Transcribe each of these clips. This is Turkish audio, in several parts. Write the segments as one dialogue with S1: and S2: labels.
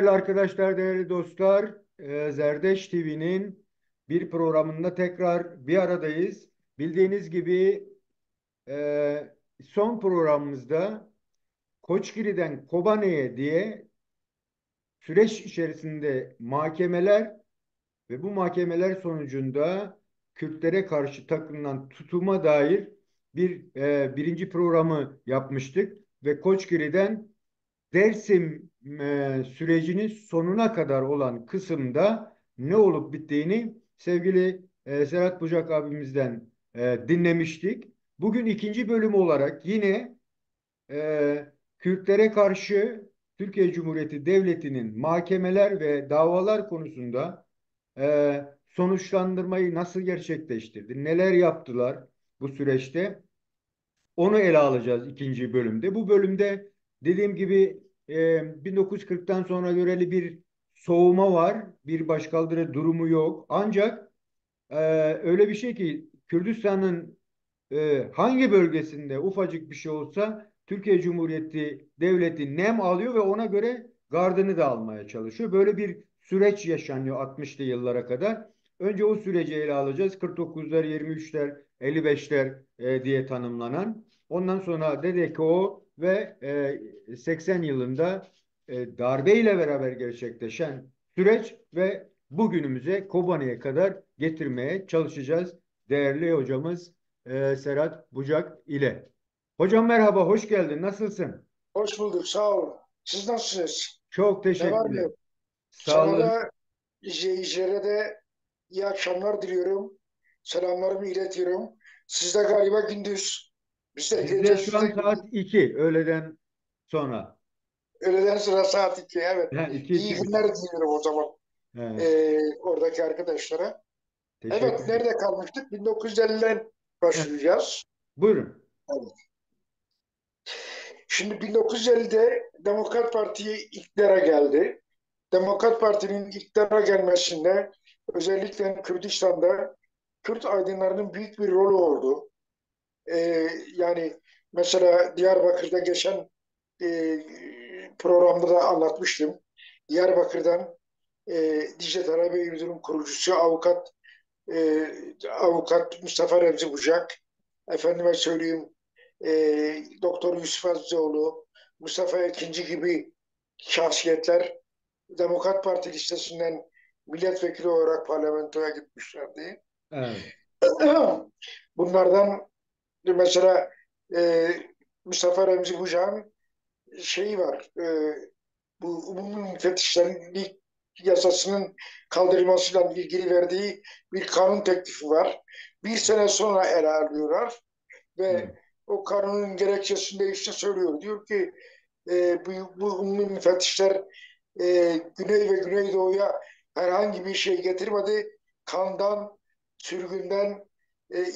S1: Değerli arkadaşlar, değerli dostlar, Zerdeş TV'nin bir programında tekrar bir aradayız. Bildiğiniz gibi son programımızda Koçgiri'den Kobane'ye diye süreç içerisinde mahkemeler ve bu mahkemeler sonucunda Kürtlere karşı takılan tutuma dair birinci programı yapmıştık ve Koçgiri'den Dersim sürecinin sonuna kadar olan kısımda ne olup bittiğini sevgili Serhat Bucak abimizden dinlemiştik. Bugün ikinci bölüm olarak yine Kürtlere karşı Türkiye Cumhuriyeti Devleti'nin mahkemeler ve davalar konusunda sonuçlandırmayı nasıl gerçekleştirdi, neler yaptılar bu süreçte? Onu ele alacağız ikinci bölümde. Bu bölümde dediğim gibi 1940'tan sonra göreli bir soğuma var. Bir başkaldırı durumu yok. Ancak e, öyle bir şey ki Kürdistan'ın hangi bölgesinde ufacık bir şey olsa Türkiye Cumhuriyeti Devleti nem alıyor ve ona göre gardını da almaya çalışıyor. Böyle bir süreç yaşanıyor 60'lı yıllara kadar. Önce o süreci ele alacağız. 49'lar, 23'ler, 55'ler diye tanımlanan. Ondan sonra DDKO ve 80 yılında darbe ile beraber gerçekleşen süreç ve bugünümüze Kobani'ye kadar getirmeye çalışacağız değerli hocamız Serhat Bucak ile. Hocam merhaba, hoş geldin. Nasılsın?
S2: Hoş bulduk, sağ olun. Siz nasılsınız?
S1: Çok
S2: Ne var mı
S1: teşekkürler.
S2: yok? Sana
S1: Sağlığın.
S2: da izleyicilere de iyi akşamlar diliyorum. Selamlarımı iletiyorum. Sizde galiba gündüz. Bizde
S1: Bizde
S2: gece,
S1: şu
S2: sizde
S1: an
S2: gündüz.
S1: saat 2 öğleden sonra.
S2: Öğleden sonra saat 2. Evet.
S1: Ha, 2
S2: İyi
S1: 2.30.
S2: günler diliyorum o zaman
S1: He,
S2: oradaki arkadaşlara. Evet,
S1: teşekkür ederim.
S2: nerede kalmıştık? 1950'den
S1: Heh,
S2: başlayacağız.
S1: buyurun.
S2: Evet. Şimdi 1950'de Demokrat Parti iktidara geldi. Demokrat Parti'nin iktidara gelmesinde özellikle Kürdistan'da Kürt aydınlarının büyük bir rolü oldu. Yani mesela Diyarbakır'da geçen e, programda da anlatmıştım. Diyarbakır'dan Dicle Talebe Yurdu'nun kurucusu avukat Mustafa Remzi Bucak, efendime söyleyeyim Doktor Yusuf Azizoğlu, Mustafa Ekinci gibi şahsiyetler Demokrat Parti listesinden milletvekili olarak parlamentoya gitmişlerdi.
S1: Evet.
S2: Bunlardan mesela e, Mustafa Remzi Bucak'ın şeyi var. Bu umumi müfettişlerin yasasının kaldırılmasıyla ilgili verdiği bir kanun teklifi var. Bir sene sonra ele alıyorlar
S1: Hı,
S2: ve o kanunun gerekçesinde işte söylüyor. Diyor ki bu umumi müfettişler Güney ve Güneydoğu'ya herhangi bir şey getirmedi. Kandan, sürgünden,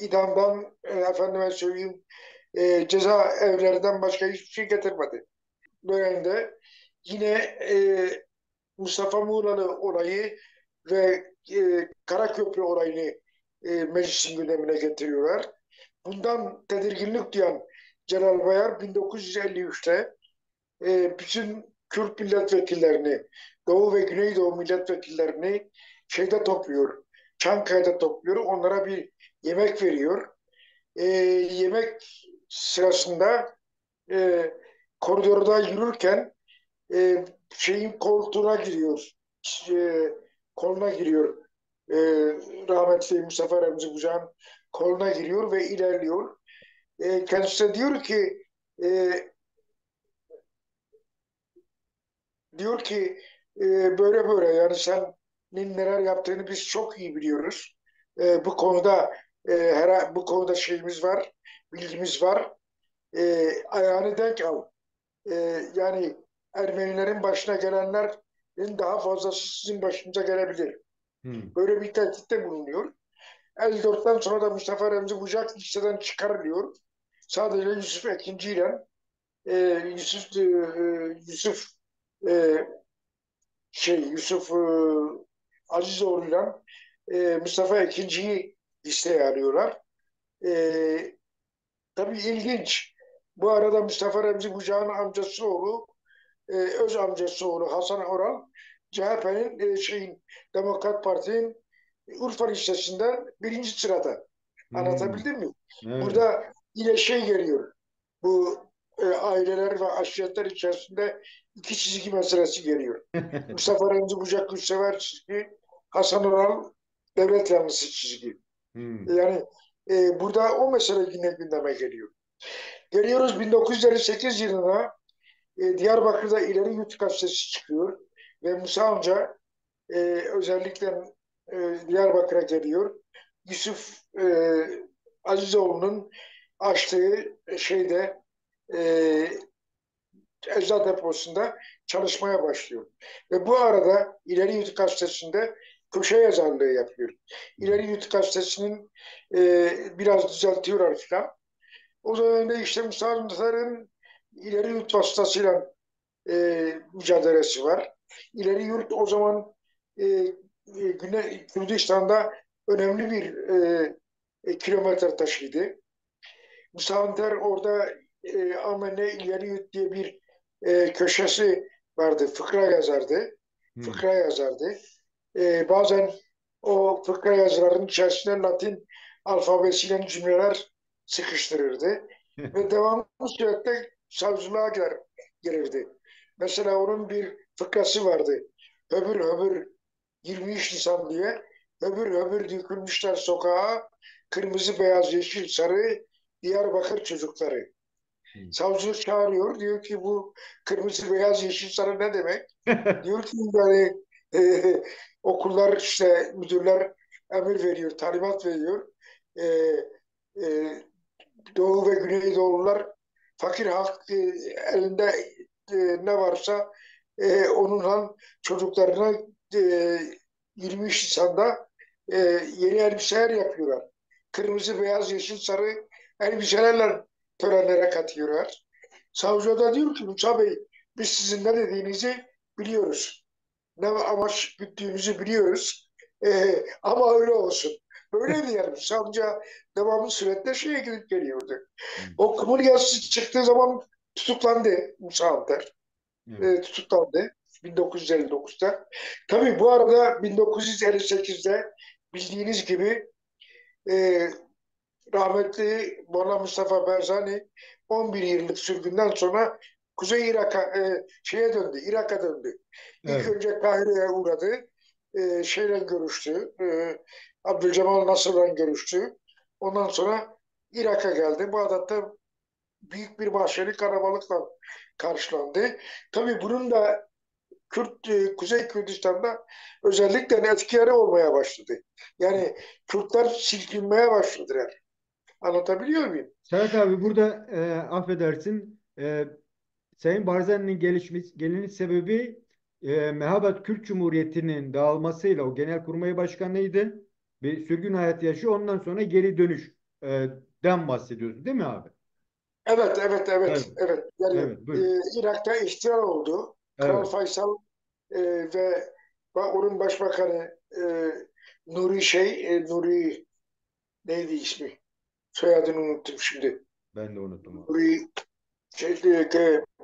S2: idamdan, efendime söyleyeyim, ceza evlerinden başka hiçbir şey getirmedi. Dönemde yine Mustafa Muğla'lı olayı ve Karaköprü olayını meclisin gündemine getiriyorlar. Bundan tedirginlik duyan Celal Bayar 1953'te bütün Kürt milletvekillerini, Doğu ve Güneydoğu milletvekillerini şeyde topluyor, Çankaya'da topluyor, onlara bir yemek veriyor. Yemek sırasında e, koridorda yürürken şeyin koltuğuna giriyor, e, koluna giriyor. E, Rahmetli Mustafa Remzi Bucak'ın koluna giriyor ve ilerliyor. Kendisi de e, diyor ki böyle böyle yani senin neler yaptığını biz çok iyi biliyoruz. Bu konuda bu konuda şeyimiz var, bilgimiz var. Ayağını denk al. E, Yani Ermenilerin başına gelenlerin daha fazlası sizin başınıza gelebilir.
S1: hı,
S2: Böyle bir tehditte bulunuyor. 54'ten sonra da Mustafa Remzi Bucak listeden çıkarılıyor. Sadece Yusuf Ekinci ile Yusuf e, Yusuf Azizoğlu'yla Mustafa Ekinci'yi listeye alıyorlar. Tabii ilginç. Bu arada Mustafa Remzi Bucak'ın amcası oğlu öz amcası oğlu Hasan Oral CHP'nin Demokrat Parti'nin Urfa listesinden birinci sırada.
S1: Hmm,
S2: Anlatabildim mi?
S1: evet.
S2: Burada yine şey geliyor. Bu aileler ve aşiretler içerisinde iki çizgi meselesi geliyor. Mustafa Remzi Bucak Gülsever çizgi, Hasan Oral devlet yanlısı çizgi.
S1: Hmm,
S2: Yani burada o mesele yine gündeme geliyor. Geliyoruz 1958 yılına. Diyarbakır'da İleri Yurt gazetesi çıkıyor ve Musa amca özellikle Diyarbakır'a geliyor. Yusuf Azizoğlu'nun açtığı e, eczacı deposunda çalışmaya başlıyor. Ve bu arada İleri Yurt gazetesinde köşe yazarlığı yapıyor. İleri Yurt gazetesinin biraz düzeltiyorlar falan. O dönemde işte Musa Amca'nın İleri Yurt vasıtasıyla mücadelesi var. İleri Yurt o zaman Güney Kürdistan'da önemli bir kilometre taşıydı. Musavanter orada Amene İleri Yurt diye bir köşesi vardı. Fıkra yazardı.
S1: hmm.
S2: Fıkra yazardı. Bazen o fıkra yazılarının içerisine Latin alfabesiyle cümleler sıkıştırırdı. Ve devamlı sürekli savcılığa gelirdi. Mesela onun bir fıkrası vardı. Höbür höbür 23 Nisan diye höbür höbür dökülmüşler sokağa, kırmızı beyaz yeşil sarı Diyarbakır çocukları.
S1: Hmm.
S2: Savcılık çağırıyor. Diyor ki bu kırmızı beyaz yeşil sarı ne demek? Diyor ki yani e, okullar işte müdürler emir veriyor, talimat veriyor. E, e, Doğu ve Güneydoğulular fakir halk elinde ne varsa onunla çocuklarına e, 23 Nisan'da e, yeni elbiseler yapıyorlar. Kırmızı, beyaz, yeşil, sarı elbiselerle törenlere katıyorlar. Savcı da diyor ki Musa Bey biz sizin ne dediğinizi biliyoruz. Ne amaç güttüğünüzü biliyoruz. Ama öyle olsun. Böyle diyelim. Savcı devamlı süretle şeye gidip geliyordu.
S1: Hmm.
S2: O Kumul yazısı çıktığı zaman tutuklandı Musa Anter.
S1: Evet.
S2: Tutuklandı 1959'da. Tabii bu arada 1958'de bildiğiniz gibi e, rahmetli Molla Mustafa Barzani 11 yıllık sürgünden sonra Kuzey Irak'a döndü, Irak'a döndü. İlk
S1: Evet.
S2: önce Kahire'ye uğradı. Şeyle görüştü. Abdülcemal Nasır'la görüştü. Ondan sonra Irak'a geldi. Bağdat'ta büyük bir mahşeri kalabalıkla karşılandı. Tabii bunun da Kuzey Kürdistan'da özellikle etkileri olmaya başladı. Yani Kürtler silkinmeye başladılar. Anlatabiliyor muyum?
S1: Serhat abi burada affedersin, Sayın Barzani'nin geliniş sebebi Mehabat Kürt Cumhuriyeti'nin dağılmasıyla o Genelkurmay Başkanı'ydı. Bir sürgün hayatı yaşıyor. Ondan sonra geri dönüş den bahsediyorsun değil mi abi?
S2: Evet, evet,
S1: Evet.
S2: evet, evet. Yani
S1: Evet, buyurun.
S2: Irak'ta ihtilal oldu. Kral
S1: Evet.
S2: Faysal ve onun başbakanı Nuri neydi ismi? Soyadını unuttum şimdi.
S1: Ben de unuttum abi.
S2: Nuri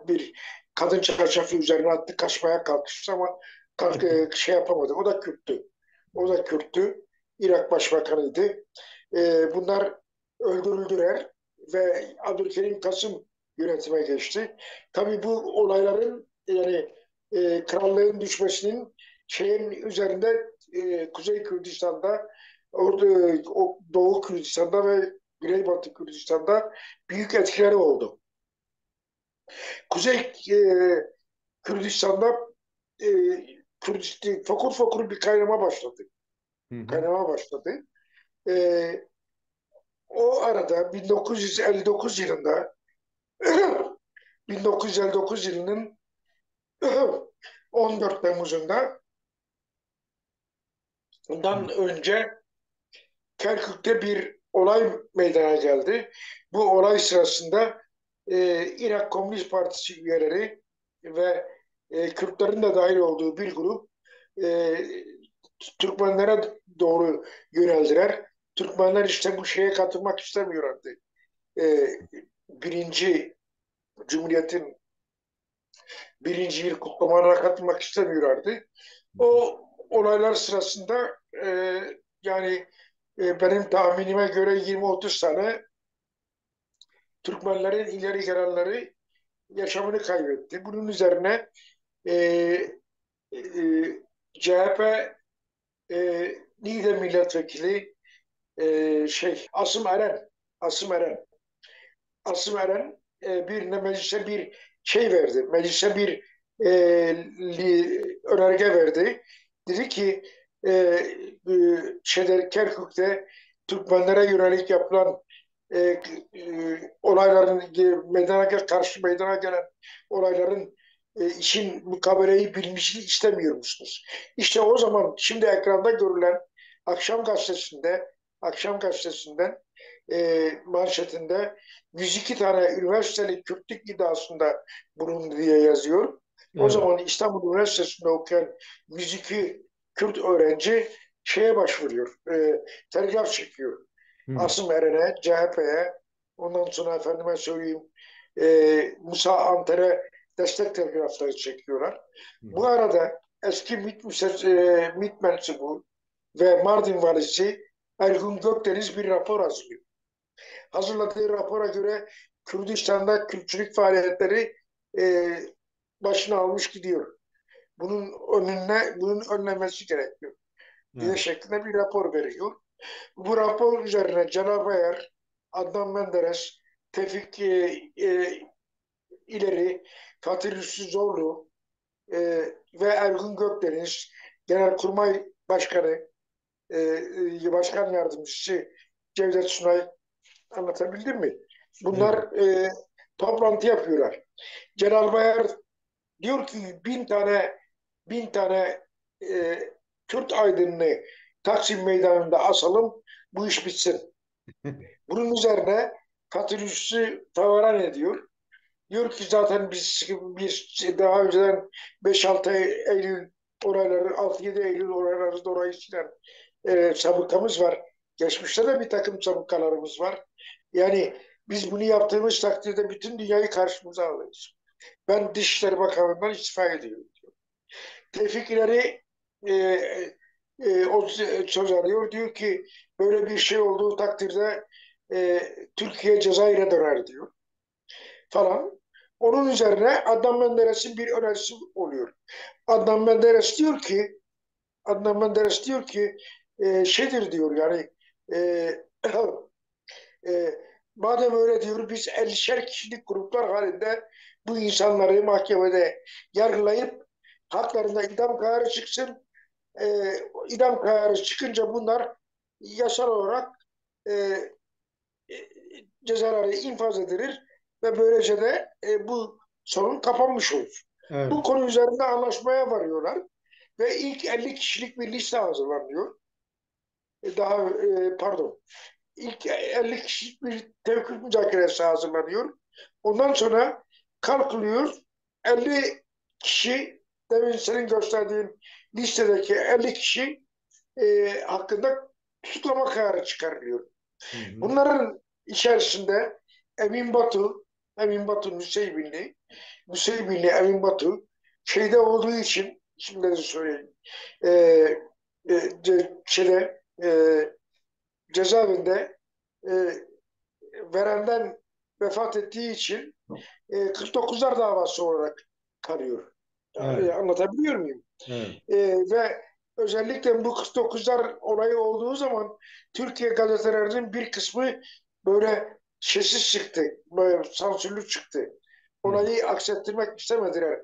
S2: bir kadın çarşafı üzerine attı, kaçmaya kalkıştı ama şey yapamadı. O da Kürttü. O da Kürttü. Irak Başbakanıydı. Bunlar öldürüldüler ve Abdülkerim Kasım yönetime geçti. Tabii bu olayların yani krallığın düşmesinin şeyin üzerinde Kuzey Kürdistan'da orada o Doğu Kürdistan'da ve Güneybatı Kürdistan'da büyük etkileri oldu. Kuzey Kürdistan'da e, fokur fokur bir kaynama başladı.
S1: Hı hı.
S2: Kaynama başladı. E, O arada 1959 yılında 1959 yılının 14 Temmuz'unda bundan önce Kerkük'te bir olay meydana geldi. Bu olay sırasında Irak Komünist Partisi üyeleri ve Kürtlerin de dahil olduğu bir grup e, Türkmenlere doğru yöneldiler. Türkmenler işte bu şeye katılmak istemiyorlardı. E, Birinci Cumhuriyet'in birinci yıl kutlamalarına katılmak istemiyorlardı. O olaylar sırasında yani benim tahminime göre 20-30 tane Türkmenlerin ileri gelenleri yaşamını kaybetti. Bunun üzerine e, e, CHP Niğde milletvekili Asım Eren Asım Eren Asım Eren birine meclise bir şey verdi. Meclise bir önerge verdi. Dedi ki e, Kerkük'te Türkmenlere yönelik yapılan olayların karşı meydana gelen olayların işin mukabeleyi bilmişini istemiyor musunuz? İşte o zaman şimdi ekranda görülen Akşam Gazetesi'nde Akşam Gazetesi'nden manşetinde 102 tane üniversiteli Kürtlük iddiasında bulundu diye yazıyor. O
S1: Evet.
S2: zaman İstanbul Üniversitesi'nde okuyan 102 Kürt öğrenci şeye başvuruyor, telgraf çekiyor.
S1: Hı.
S2: Asım Eren'e, CHP'ye, ondan sonra efendime söyleyeyim Musa Anter'e destek telgrafları çekiyorlar.
S1: Hı.
S2: Bu arada eski MİT mensubu ve Mardin valisi Ergun Gökdeniz bir rapor hazırlıyor. Hazırladığı rapora göre Kürdistan'da Kürtçülük faaliyetleri e, başına almış gidiyor. Bunun önlenmesi gerekiyor diye
S1: Evet.
S2: şeklinde bir rapor veriyor. Bu rapor üzerine Celal Bayar, Adnan Menderes, Tevfik İleri, Fatih Rüştü Zorlu ve Ergun Gökdeniz, Genelkurmay Başkanı, Başkan Yardımcısı Cevdet Sunay, anlatabildim mi?
S1: Evet.
S2: Bunlar toplantı yapıyorlar. Celal Bayar diyor ki 1000 tane e, Kürt aydınını Taksim Meydanı'nda asalım, bu iş bitsin. Bunun üzerine Katılüsü tavaran ediyor. Diyor ki zaten biz daha önceden 5-6 Eylül olayları, 6-7 Eylül olayları dolayısıyla sabıkamız var. Geçmişte de bir takım sabıkalarımız var. Yani biz bunu yaptığımız takdirde bütün dünyayı karşımıza alırız. Ben Dışişleri Bakanlığı'ndan istifa ediyorum. Tevfik İleri e, o söz alıyor. Diyor ki böyle bir şey olduğu takdirde Türkiye Cezayir'e döner diyor falan. Onun üzerine Adnan Menderes'in bir önerisi oluyor. Adnan Menderes diyor ki Adnan Menderes diyor ki şeydir diyor yani e, e, madem öyle diyor biz 50'şer kişilik gruplar halinde bu insanları mahkemede yargılayıp haklarında idam kararı çıksın. İdam kararı çıkınca bunlar yasal olarak e, cezaları infaz edilir ve böylece de bu sorun kapanmış olur.
S1: Evet.
S2: Bu konu üzerinde anlaşmaya varıyorlar ve ilk 50 kişilik bir liste hazırlanıyor. Pardon, ilk 50 kişilik bir tevkif müzakeresi hazırlanıyor. Ondan sonra kalkılıyor 50 kişi, demin senin gösterdiğin listedeki 50 kişi hakkında tutuklama kararı çıkarılıyor.
S1: Hı hı.
S2: Bunların içerisinde Emin Batu, Emin Batu Nusaybinli, Nusaybinli Emin Batu şeyde olduğu için, şimdi de söyleyeyim, e, şeyde, cezaevinde e, verenden vefat ettiği için 49'lar davası olarak kalıyor.
S1: Evet.
S2: Anlatabiliyor muyum?
S1: Evet.
S2: Ve özellikle bu 49'lar olayı olduğu zaman Türkiye gazetelerinin bir kısmı böyle sessiz çıktı, böyle sansürlü çıktı.
S1: Hı.
S2: Olayı aksettirmek istemediler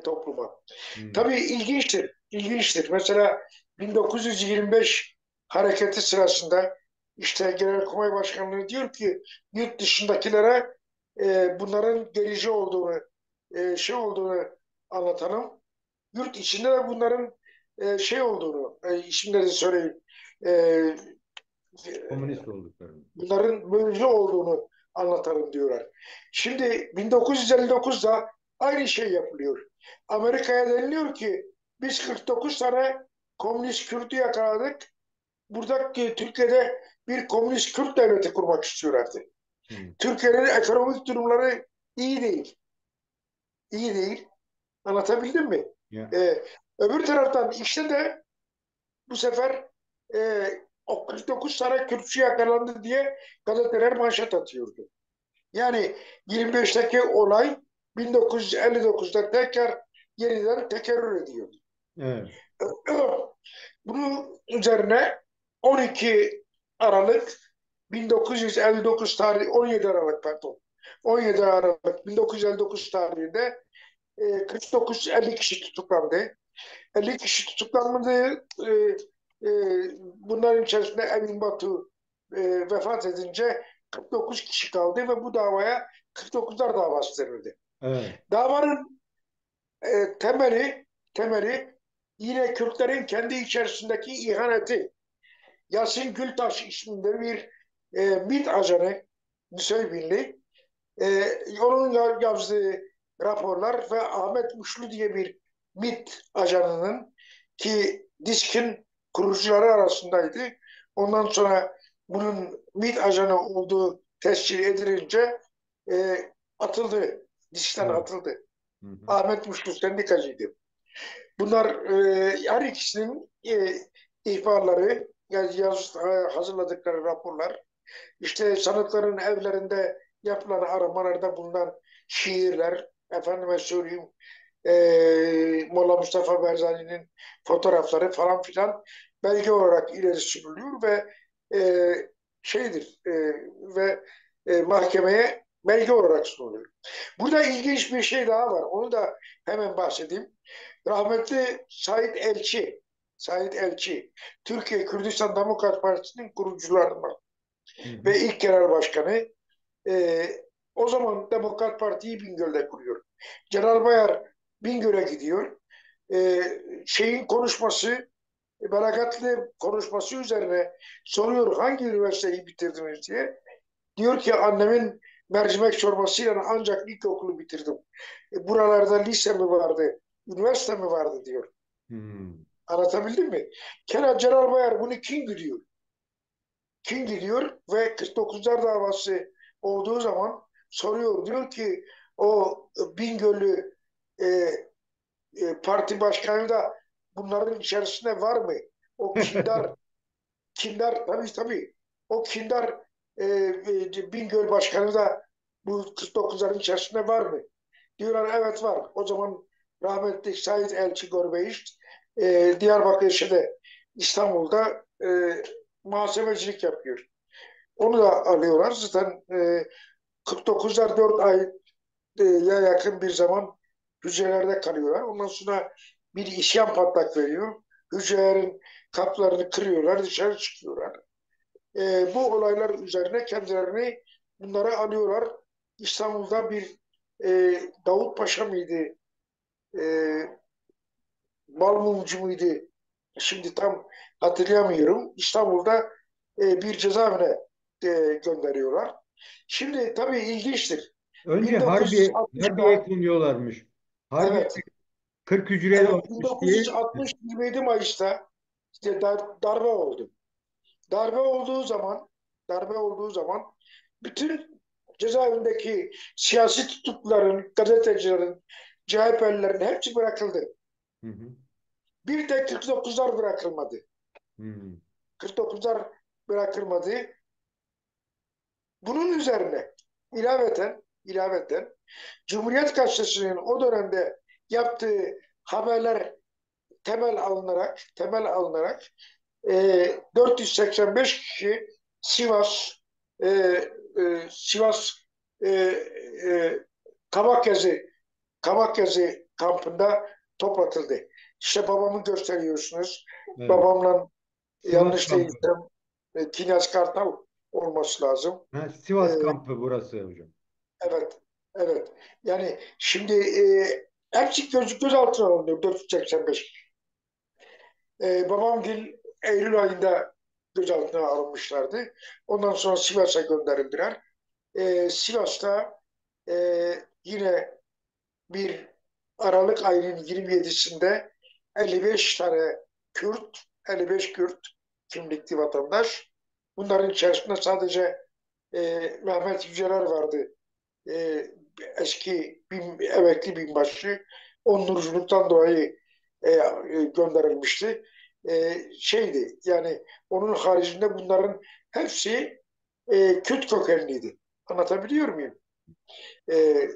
S2: topluma.
S1: Hı.
S2: Tabii ilginçtir, ilginçtir. Mesela 1925 hareketi sırasında işte Genelkurmay Başkanlığı diyor ki yurt dışındakilere bunların gerici olduğunu, olduğunu anlatalım. Yurt içinde de bunların şey olduğunu, isimleri söyleyeyim, e,
S1: Komünist olduklarını.
S2: bunların bölücü olduğunu anlatalım diyorlar. Şimdi 1959'da aynı şey yapılıyor. Amerika'ya deniliyor ki biz 49 tane komünist Kürt'ü yakaladık. Buradaki Türkiye'de bir komünist Kürt devleti kurmak istiyorlardı.
S1: Hı.
S2: Türkiye'nin ekonomik durumları iyi değil. İyi değil. Anlatabildim mi?
S1: Ya,
S2: E, Öbür taraftan işte de bu sefer o 49 tane Kürtçü yakalandı diye gazeteler manşet atıyordu. Yani 25'teki olay 1959'da tekrar yeniden tekerrür ediyordu.
S1: evet,
S2: Bunun üzerine 12 Aralık 1959 tarihi 17 Aralık pardon 17 Aralık 1959 tarihinde 49-50 kişi tutuklandı. 50 kişi tutuklanmadı. E, Bunların içerisinde Emin Batu vefat edince 49 kişi kaldı ve bu davaya 49'lar davası denildi.
S1: evet.
S2: Davanın temeli yine Kürtlerin kendi içerisindeki ihaneti. Yasin Gültaş isminde bir MİT ajanı, Müsevvinli, onun yazdığı raporlar ve Ahmet Muşlu diye bir MİT ajanının ki DİSK'in kurucuları arasındaydı. Ondan sonra bunun MİT ajanı olduğu tescil edilince e, atıldı. DİSK'ten
S1: Evet.
S2: atıldı.
S1: Hı hı.
S2: Ahmet Muşlu sendikacıydı. Bunlar her ikisinin ihbarları, hazırladıkları raporlar, işte sanıkların evlerinde yapılan aramalarda bulunan şiirler, efendime söyleyeyim, Molla Mustafa Berzani'nin fotoğrafları falan filan belge olarak ileri sürülüyor ve e, şeydir ve mahkemeye belge olarak sunuluyor. Burada ilginç bir şey daha var. Onu da hemen bahsedeyim. Rahmetli Said Elçi, Türkiye Kürdistan Demokrat Partisi'nin kurucularından
S1: Hı hı.
S2: ve ilk genel başkanı. E, O zaman Demokrat Parti'yi Bingöl'de kuruyor. Celal Bayar Bingöl'e gidiyor. E, Şeyin konuşması, Berekatli konuşması üzerine soruyor hangi üniversiteyi bitirdiniz diye. Diyor ki annemin mercimek çorbasıyla ancak ilkokulu bitirdim. Buralarda lise mi vardı, üniversite mi vardı diyor.
S1: Hı.
S2: Anlatabildim mi? Kenan Celal Bayar bunu kim gidiyor? Kim gidiyor ve 49'lar davası olduğu zaman soruyor. Diyor ki o Bingöl'lü parti başkanı da bunların içerisinde var mı? O kindar tabii o kindar Bingöl başkanı da bu 49'ların içerisinde var mı? Diyorlar evet var. O zaman rahmetli Said Elçi Gorbeyiş Diyarbakır şeyde İstanbul'da muhasebecilik yapıyor. Onu da alıyorlar. Zaten 49'lar 4 aya yakın bir zaman hücrelerde kalıyorlar. Ondan sonra bir isyan patlak veriyor. Hücrelerin kapılarını kırıyorlar, dışarı çıkıyorlar. Bu olaylar üzerine kendilerini bunları alıyorlar. İstanbul'da bir Davut Paşa mıydı? E, Balmumcu muydu? Şimdi tam hatırlayamıyorum. İstanbul'da bir cezaevine gönderiyorlar. Şimdi tabii ilginçtir.
S1: Önce Harbiye
S2: 1960'da
S1: konuyorlarmış. Harbiye
S2: evet
S1: 40 hücreli
S2: evet
S1: olmuş diye.
S2: 1960 27 Mayıs'ta işte darbe oldu. Darbe olduğu zaman darbe olduğu zaman bütün cezaevindeki siyasi tutukluların, gazetecilerin, CHP'lilerin hepsi bırakıldı.
S1: Hı hı.
S2: Bir tek 49'lar bırakılmadı.
S1: Hı.
S2: 49'lar bırakılmadı. Bunun üzerine ilaveten Cumhuriyet Gazetesi'nin o dönemde yaptığı haberler temel alınarak 485 kişi Sivas e, Sivas e, e, Kamakyazı Kamakyazı kampında toplatıldı. İşte babamı gösteriyorsunuz.
S1: Evet.
S2: Babamla
S1: Sivas
S2: yanlış
S1: kampı.
S2: değilsem Kinyas Kartal olması lazım.
S1: Ha,
S2: E,
S1: Sivas kampı burası hocam.
S2: evet, evet. Yani şimdi hepsi gözaltına alınıyor 485. Babam Gil Eylül ayında gözaltına alınmışlardı. Ondan sonra Sivas'a gönderildiler. Sivas'ta e, yine bir Aralık ayının 27'sinde 55 tane Kürt, 55 Kürt kimlikli vatandaş. Bunların içerisinde sadece Mehmet Yüceler vardı. E, Eski emekli binbaşı. onurculuktan dolayı gönderilmişti. Şeydi yani onun haricinde bunların hepsi Kürt kökenliydi. Anlatabiliyor muyum? E,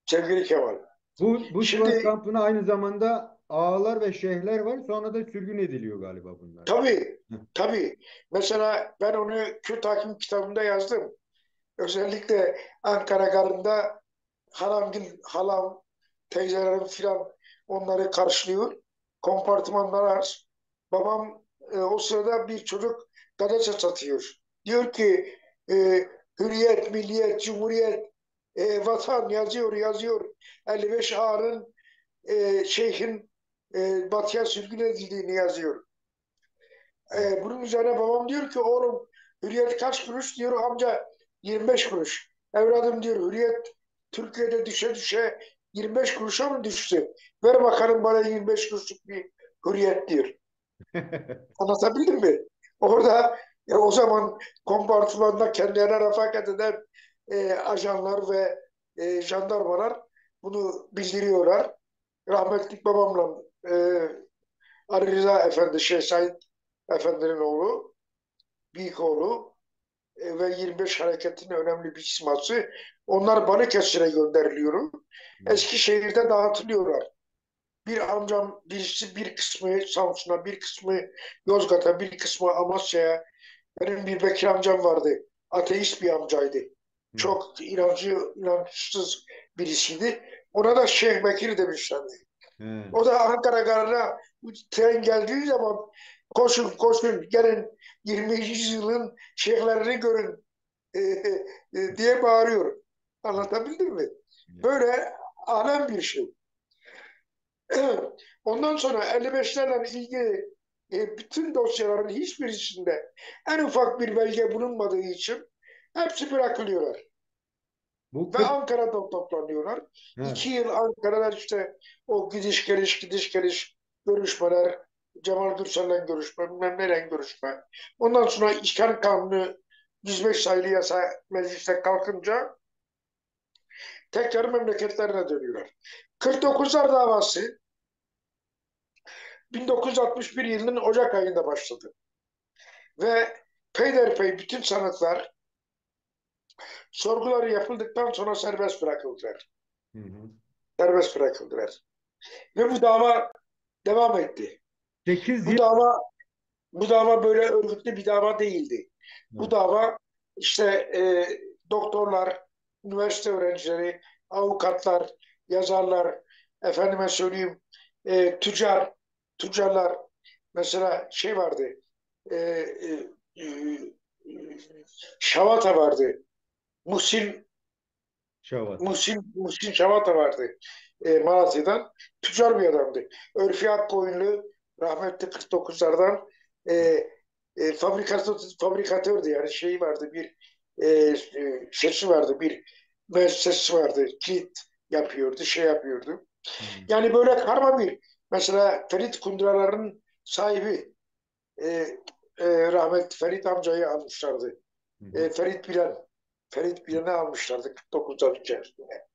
S2: Sevgili Kemal.
S1: Bu Sivas
S2: Şimdi
S1: kampına aynı zamanda ağalar ve şeyhler var. Sonra da sürgün ediliyor galiba bunlar.
S2: tabii
S1: Hı.
S2: tabii mesela ben onu Kürt Hakim kitabında yazdım. Özellikle Ankara Garı'nda halam, teyzelerim filan onları karşılıyor. Kompartımanlar var. Babam o sırada bir çocuk gazete satıyor. Diyor ki e, Hürriyet, Milliyet, Cumhuriyet, Vatan yazıyor, yazıyor. 55 ağanın şeyhin batıya sürgün edildiğini yazıyor. Bunun üzerine babam diyor ki oğlum Hürriyet kaç kuruş? Diyor amca 25 kuruş. Evladım diyor Hürriyet Türkiye'de düşe düşe 25 kuruşa mı düştü? Ver bakalım bana 25 kuruşluk bir Hürriyet diyor. Anlatabildim mi? Orada o zaman kompartımanda kendilerine refakat eden ajanlar ve jandarmalar bunu bildiriyorlar. Rahmetli babamla Ali Rıza Efendi, Şeyh Said Efendi'nin oğlu, büyük oğlu ve 25 hareketinin önemli bir isması. Onlar Balıkesir'e gönderiliyor. Eskişehir'de dağıtılıyorlar. Bir amcam birisi bir kısmı Samsun'a, bir kısmı Yozgat'a, bir kısmı Amasya'ya. Benim bir Bekir amcam vardı. Ateist bir amcaydı.
S1: Hı.
S2: Çok inançsız birisiydi. Ona da Şeyh Bekir demişlerdi.
S1: He.
S2: O da Ankara garına tren geldiği zaman koşun koşun gelin 20. yüzyılın şeyhlerini görün diye bağırıyor. Anlatabildim mi? Böyle alem bir şey. Ondan sonra 55'lerle ilgili bütün dosyaların hiçbirisinde en ufak bir belge bulunmadığı için hepsi bırakılıyorlar.
S1: Bu
S2: Ve
S1: 40
S2: Ankara'da toplanıyorlar.
S1: he.
S2: 2 yıl Ankara'da işte o gidiş geliş görüşmeler, Cemal Gürsel'le görüşme, bilmem neyle görüşme. Ondan sonra İşgal Kanunu 105 sayılı yasa mecliste kalkınca tekrar memleketlerine dönüyorlar. 49'lar davası 1961 yılının Ocak ayında başladı. Ve peyderpey bütün sanıklar sorguları yapıldıktan sonra serbest bırakıldılar.
S1: Hı hı.
S2: Serbest bırakıldılar. Ve bu dava devam etti.
S1: 8
S2: Bu
S1: yıl.
S2: dava bu dava böyle örgütlü bir dava değildi. Bu
S1: Hı.
S2: dava işte doktorlar, üniversite öğrencileri, avukatlar, yazarlar, efendime söyleyeyim tüccarlar mesela şey vardı e, e, Şavata vardı. Muhsin
S1: Şavat.
S2: Muhsin Şavata vardı Malatya'dan. Tüccar bir adamdı. Örfi Akkoyunlu rahmetli 49'lardan e, fabrikatördü yani şey vardı bir şeysi vardı bir müessesesi vardı. Kilit yapıyordu, şey yapıyordu.
S1: Hı.
S2: Yani böyle karma bir mesela Ferit Kunduraların sahibi e, rahmetli Ferit amcayı almışlardı.
S1: Hı hı.
S2: Ferit Bilen. Ferit Bilen'i almışlardı 49'lar içerisinde.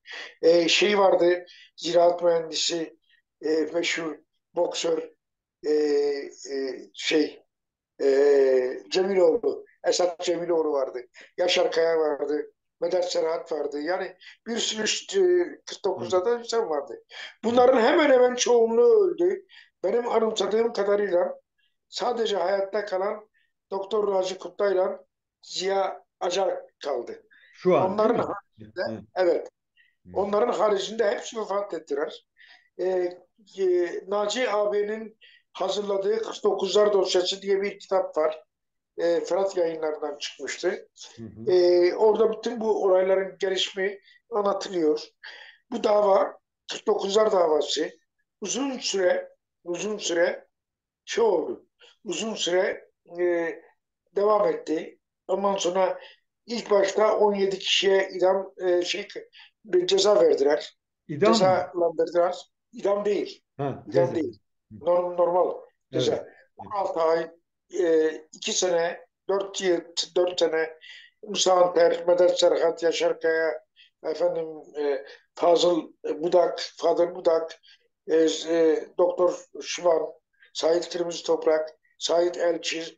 S2: Şey vardı, ziraat mühendisi, meşhur boksör, şey, Cemiloğlu, Esat Cemiloğlu vardı. Yaşar Kaya vardı. Vedat Serhat vardı. Yani bir sürü
S1: Hı.
S2: 49'da da insan vardı.
S1: Hı.
S2: Bunların hemen hemen çoğunluğu öldü. Benim anımsadığım kadarıyla sadece hayatta kalan Doktor Raci Kutlay'la Ziya Acar kaldı.
S1: Şu an değil
S2: Onların
S1: mi?
S2: haricinde,
S1: Hı.
S2: evet,
S1: Hı.
S2: onların haricinde hepsi vefat ettiler. Ee, Naci abinin hazırladığı 49'lar dosyası diye bir kitap var. Fırat Yayınları'ndan çıkmıştı.
S1: Hı hı.
S2: Orada bütün bu olayların gelişimi anlatılıyor. Bu dava 49'lar davası uzun süre şey oldu. Uzun süre devam etti. Ondan sonra ilk başta 17 kişiye bir ceza verdiler.
S1: İdam mı?
S2: Cezalandırdılar. İdam değil.
S1: Ha,
S2: İdam
S1: ceza.
S2: değil.
S1: Hı.
S2: Normal
S1: Evet.
S2: ceza. 16 ay, 2 sene, 4 yıl, 4 sene Musa Anter, Medet Serhat, Yaşar Kaya, efendim Fazıl Budak, Fadıl Budak, Doktor Şivan, Sait Kırmızı Toprak, Sait Elçi,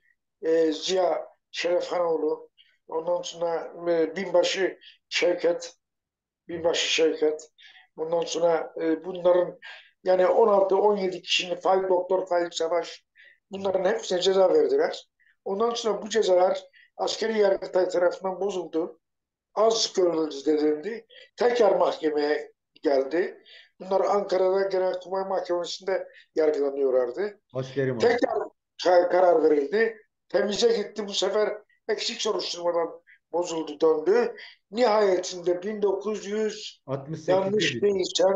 S2: Ziya Şerefhanoğlu, ondan sonra Şevket, Binbaşı Şevket, ondan sonra bunların yani 16-17 kişinin Doktor Faik Savaş, bunların hepsine ceza verdiler. Ondan sonra bu cezalar askeri yargıtay tarafından bozuldu. Az görüldü denildi. Tekrar mahkemeye geldi. Bunlar Ankara'da Genelkurmay Mahkemesi'nde yargılanıyorlardı.
S1: Askeri mahkeme.
S2: Tekrar karar verildi. Temize gitti. Bu sefer eksik soruşturmadan bozuldu, döndü. Nihayetinde 1900
S1: 68'de
S2: yanlış
S1: bitti.
S2: değilsem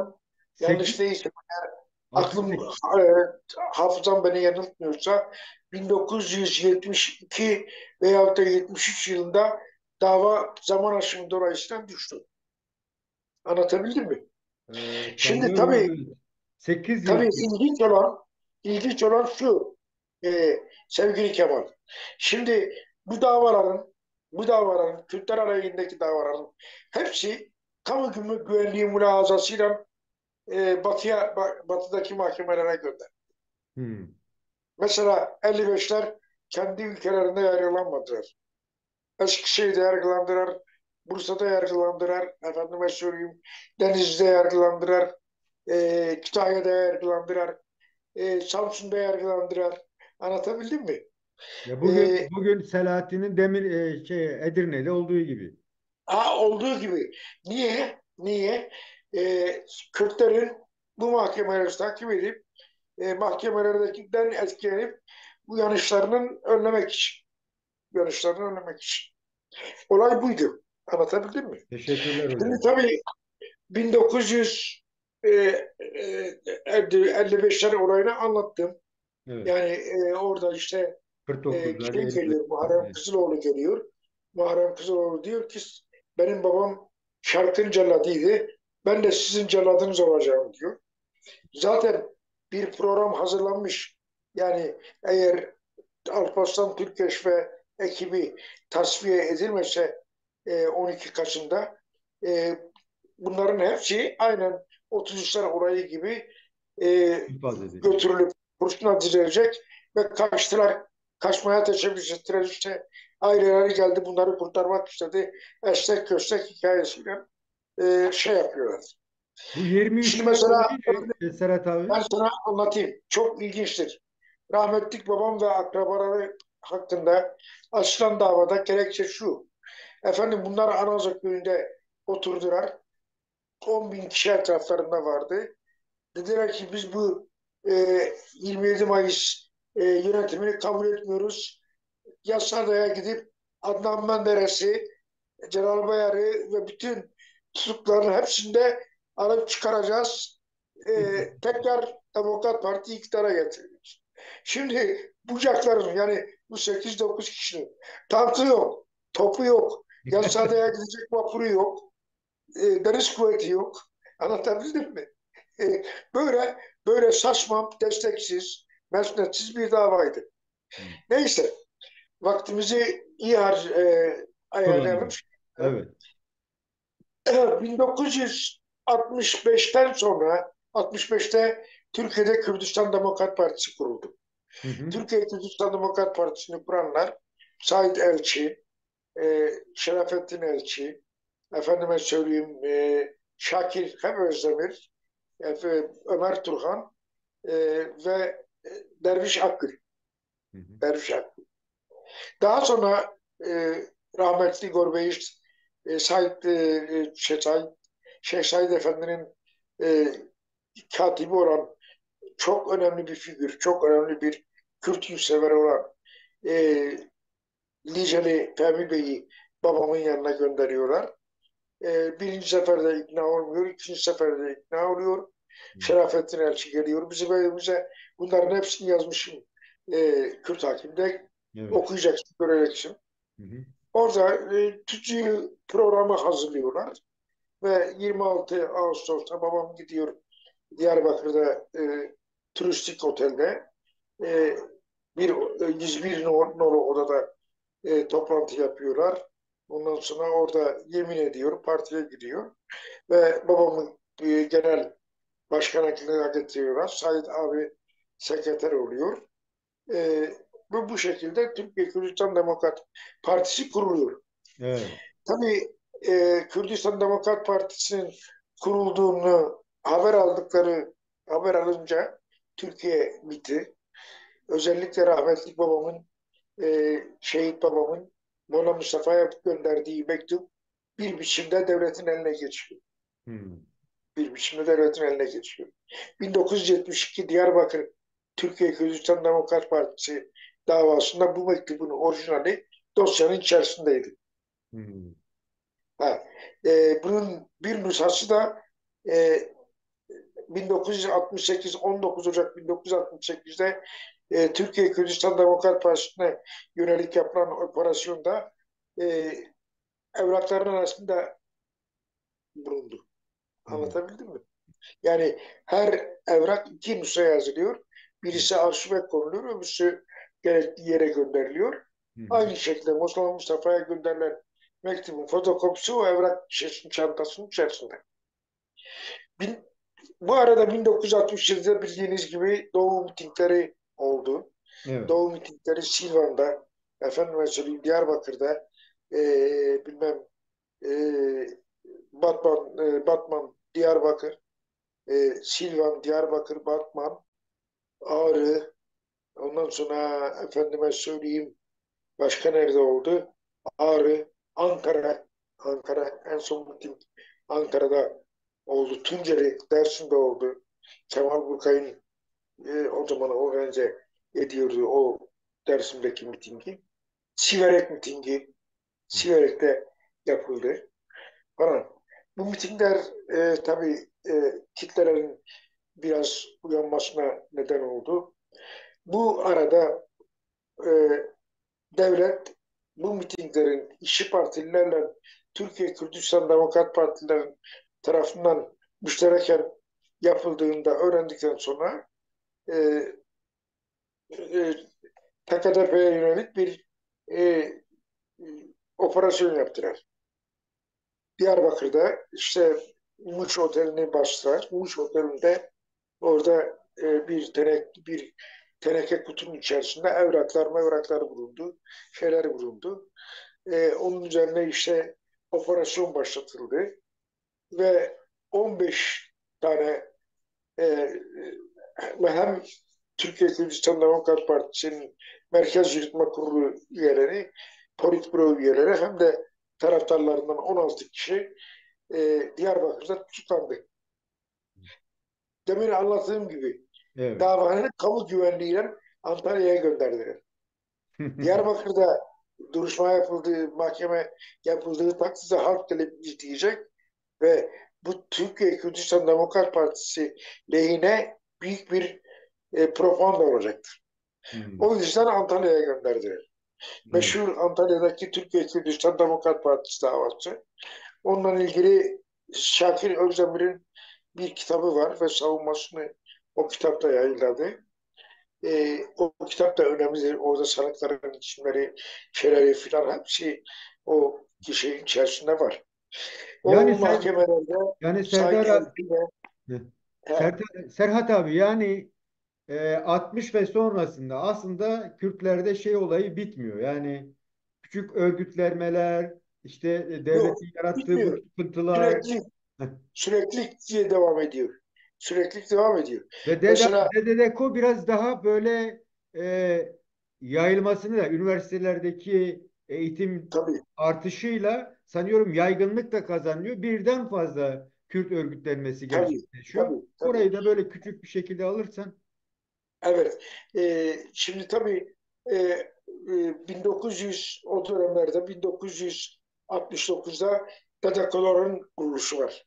S2: yanlış
S1: 8
S2: değilsem aklım
S1: 68
S2: e, hafızam beni yanıltmıyorsa 1972 veyahut da 73 yılında dava zaman aşımı dolayısıyla düştü. Anlatabildim mi? Şimdi tabii
S1: sanıyorum 8 yıl
S2: tabii
S1: sürdü.
S2: ilginç olan şu sevgili Kemal. Şimdi bu davaların Kürtler aleyhindeki davaların hepsi kamu güvenliği mülahazasıyla batıdaki mahkemelere gönder.
S1: Hmm.
S2: Mesela 55'ler kendi ülkelerinde yargılanmadılar. Eskişehir'de yargılandılar, Bursa'da yargılandılar, efendime söyleyeyim, Denizli'de yargılandılar, Kütahya'da yargılandılar, Samsun'da yargılandılar. Anlatabildim mi?
S1: Ya
S2: E,
S1: bugün Selahattin'in Edirne'de olduğu gibi.
S2: olduğu gibi. Niye? Niye? Kürtlerin bu mahkemeleri takip edip mahkemelerdekinden etkilenip bu yanlışlarını önlemek için. Olay buydu. Anlatabildim mi?
S1: Teşekkürler
S2: Şimdi
S1: hocam.
S2: tabii 1955'ler olayını anlattım.
S1: Evet.
S2: Yani orada işte
S1: 49'lar,
S2: şey
S1: 50'ler.
S2: geliyor, Muharrem
S1: Evet.
S2: Kızıloğlu geliyor. Muharrem Kızıloğlu diyor ki benim babam şarkın celladıydı. Ben de sizin celladınız olacağım diyor. Zaten bir program hazırlanmış. Yani eğer Alparslan Türkeş ve ekibi tasfiye edilmese 12 Kasım'da e, bunların hepsi aynen 33'ler orayı gibi e,
S1: İnfaz edilecek.
S2: götürülüp kurşuna dizilecek ve kaçtılar. Kaçmaya teşebbüs ettiler işte. Aileleri geldi bunları kurtarmak istedi. Estek köstek hikayesiyle şey yapıyorlar.
S1: Bu
S2: Şimdi
S1: 23'ler
S2: mesela
S1: olayı ne Serhat abi?
S2: ben sana anlatayım. Çok ilginçtir. Rahmetlik babam ve akrabaları hakkında açılan davada gerekçe şu. Efendim bunlar Anazı köyünde oturdular. 10 bin kişi etraflarında vardı. Dediler ki biz bu e, 27 Mayıs yönetimini kabul etmiyoruz. Yassıada'ya gidip Adnan Menderes'i, Celal Bayar'ı ve bütün tutukların hepsinde alıp çıkaracağız. Tekrar Demokrat Parti iktidara getireceğiz. Şimdi bucakların yani bu 8-9 kişinin tankı yok, topu yok, Yassıada'ya gidecek vapuru yok, deniz kuvveti yok. Anlatabildim mi? E, böyle böyle saçma, desteksiz, mesnetsiz bir davaydı. Neyse, vaktimizi iyi ayarlayalım.
S1: Kullanalım. Evet.
S2: 1965'ten sonra 65'te Türkiye'de Kürdistan Demokrat Partisi kuruldu.
S1: Hı hı.
S2: Türkiye Kürdistan Demokrat Partisi'ni kuranlar Said Elçi, Şerafettin Elçi, efendime söyleyeyim Şakir hem Özdemir, Ömer Turhan ve Derviş Akgül.
S1: Hı hı.
S2: Derviş Akgül. Daha sonra rahmetli Gorbeyiş Said, Şeyh Said Efendi'nin e, katibi olan çok önemli bir figür, çok önemli bir Kürt sever olan e, Liceli Fehmi Bey'i babamın yanına gönderiyorlar. Birinci seferde ikna olmuyor, ikinci seferde ikna oluyor. Şerafettin Elçi geliyor. Bizim evimize bunların hepsini yazmışım Kürt Hakim'de.
S1: Evet.
S2: Okuyacaksın, göreceksin.
S1: Hı hı.
S2: Orada tüccar programı hazırlıyorlar ve 26 Ağustos'ta babam gidiyor Diyarbakır'da turistik otelde bir 101 nolu odada toplantı yapıyorlar. Ondan sonra orada yemin ediyor, partiye gidiyor ve babamı genel başkanlığa getiriyorlar. Said abi sekreter oluyor. E, ve bu şekilde Türkiye Kürdistan Demokrat Partisi kuruluyor.
S1: Evet.
S2: Tabii Kürdistan Demokrat Partisi'nin kurulduğunu haber alınca Türkiye bitti. Özellikle rahmetli babamın, şehit babamın Molla Mustafa'ya gönderdiği mektup bir biçimde devletin eline geçiyor.
S1: Hmm.
S2: Bir biçimde devletin eline geçiyor. 1972 Diyarbakır Türkiye Kürdistan Demokrat Partisi davasında bu mektubun orijinali dosyanın içerisindeydi.
S1: Hmm.
S2: Ha, bunun bir nüshası da e, 1968, 19 Ocak 1968'de Türkiye Kürdistan Demokrat Partisi'ne yönelik yapılan operasyonda e, evrakların arasında bulundu.
S1: Hmm.
S2: Anlatabildim mi? Yani her evrak iki nüshaya yazılıyor.
S1: Evet.
S2: Birisi arşive konuluyor, öbürsü gerekli yere gönderiliyor.
S1: Hı hı.
S2: Aynı şekilde Mustafa Mustafa'ya gönderilen mektubun fotokopisi o evrak şişesinin çantasının içerisinde. Bin, bu arada 1967'de bildiğiniz gibi Doğu mitingleri oldu.
S1: Evet.
S2: Doğu mitingleri Silvan'da, efendim söyleyeyim Diyarbakır'da, bilmem e, Batman, Diyarbakır, Silvan, Diyarbakır, Batman, Ağrı, ondan sonra efendime söyleyeyim başka nerede oldu? Ağrı, Ankara en son miting Ankara'da oldu. Tunceli, Dersim'de oldu. Kemal Burkay'ın o zaman organize ediyordu o Dersim'deki mitingi. Siverek mitingi, Siverek'te yapıldı falan. Bu mitingler tabii kitlelerin biraz uyanmasına neden oldu. Bu arada e, devlet bu mitinglerin İşçi Partililerle Türkiye Kürdistan Demokrat Partilerin tarafından müştereken yapıldığında öğrendikten sonra e, e, TKDP'ye yönelik bir e, operasyon yaptılar. Diyarbakır'da işte Muş Oteli'ni bastılar. Muş Oteli'nde orada bir teneke kutunun içerisinde evraklar bulundu, şeyler bulundu. Onun üzerine işte operasyon başlatıldı ve 15 tane e, hem Türkiye Kürdistan Demokrat Partisi'nin Merkez Yürütme Kurulu üyeleri, Politbüro üyeleri hem de taraftarlarından 16 kişi Diyarbakır'da tutuklandı. Demin anlattığım gibi
S1: Evet.
S2: davanın kamu güvenliğiyle Antalya'ya gönderdiler. Diyarbakır'da duruşma yapıldığı, mahkeme yapıldığı takdirde halk talebi izleyecek ve bu Türkiye Kürdistan Demokrat Partisi lehine büyük bir propaganda olacaktır.
S1: Hmm.
S2: O yüzden Antalya'ya gönderdiler.
S1: Evet.
S2: Meşhur Antalya'daki Türkiye Kürdistan Demokrat Partisi davası. Onunla ilgili Şakir Özdemir'in bir kitabı var ve savunmasını o kitapta yayınladı. O kitap da önemlidir. Orada sanıkların isimleri, şeyleri filan hepsi o kişinin içerisinde var.
S1: Yani
S2: O
S1: sen
S2: mahkemelerde
S1: yani
S2: Said
S1: Serdar
S2: Erkin ve
S1: Serhat abi yani 60 ve sonrasında aslında Kürtlerde şey olayı bitmiyor. Yani küçük örgütlenmeler, işte
S2: yok
S1: devletin yarattığı bu
S2: bitmiyor.
S1: sıkıntılar
S2: Sürekli süreklilik diye devam ediyor. Süreklilik devam ediyor.
S1: ve
S2: Mesela
S1: Dedeko biraz daha böyle yayılmasını da üniversitelerdeki eğitim
S2: tabii
S1: artışıyla sanıyorum yaygınlık da kazanıyor. Birden fazla Kürt örgütlenmesi
S2: tabii
S1: gerçekleşiyor.
S2: tabii.
S1: Orayı da böyle küçük bir şekilde alırsan.
S2: Evet. Şimdi tabii 1900 o dönemlerde 1969'da Dadakoların kuruluşu var.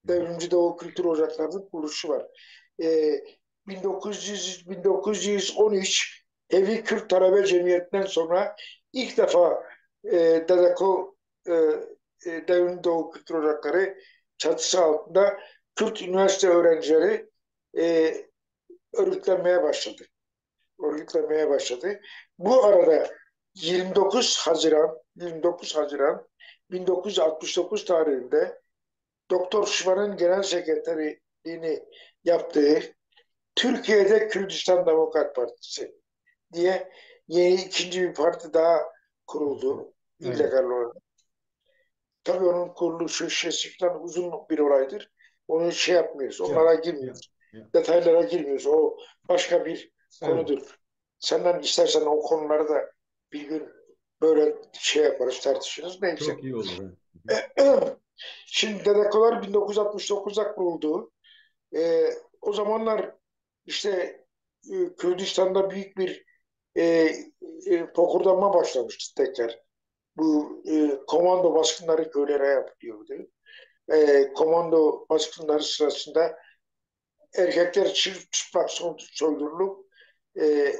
S2: Devrimci Doğu Kültür Ocakları'nın kuruluşu var. Ee, 1913 Evi Kürt Talebe Cemiyeti'nden sonra ilk defa Dadako Devrimci Doğu Kültür Ocakları çatısı altında Kürt üniversite öğrencileri e, örgütlenmeye başladı. Örgütlenmeye başladı. Bu arada 29 Haziran 1969 tarihinde Doktor Şıvan'ın genel sekreterliğini yaptığı Türkiye'de Kürdistan Demokrat Partisi diye yeni ikinci bir parti daha kuruldu.
S1: Evet.
S2: İllegal olarak. Tabii onun kuruluşu şeysi falan uzun bir olaydır. Onu şey yapmıyoruz.
S1: Ya,
S2: Onlara
S1: ya,
S2: girmiyoruz.
S1: ya.
S2: Detaylara girmiyoruz. O başka bir
S1: Evet.
S2: konudur. Senden istersen o konuları da bir gün böyle şey yaparız, tartışırız. Neyse.
S1: Çok iyi olur. Evet.
S2: Şimdi Dedekolar 1969'da kuruldu. O zamanlar işte Kürdistan'da büyük bir e, fokurdanma başlamıştı tekrar. Bu komando baskınları köylere yapılıyordu. Komando baskınları sırasında erkekler çıplak soydurulup e,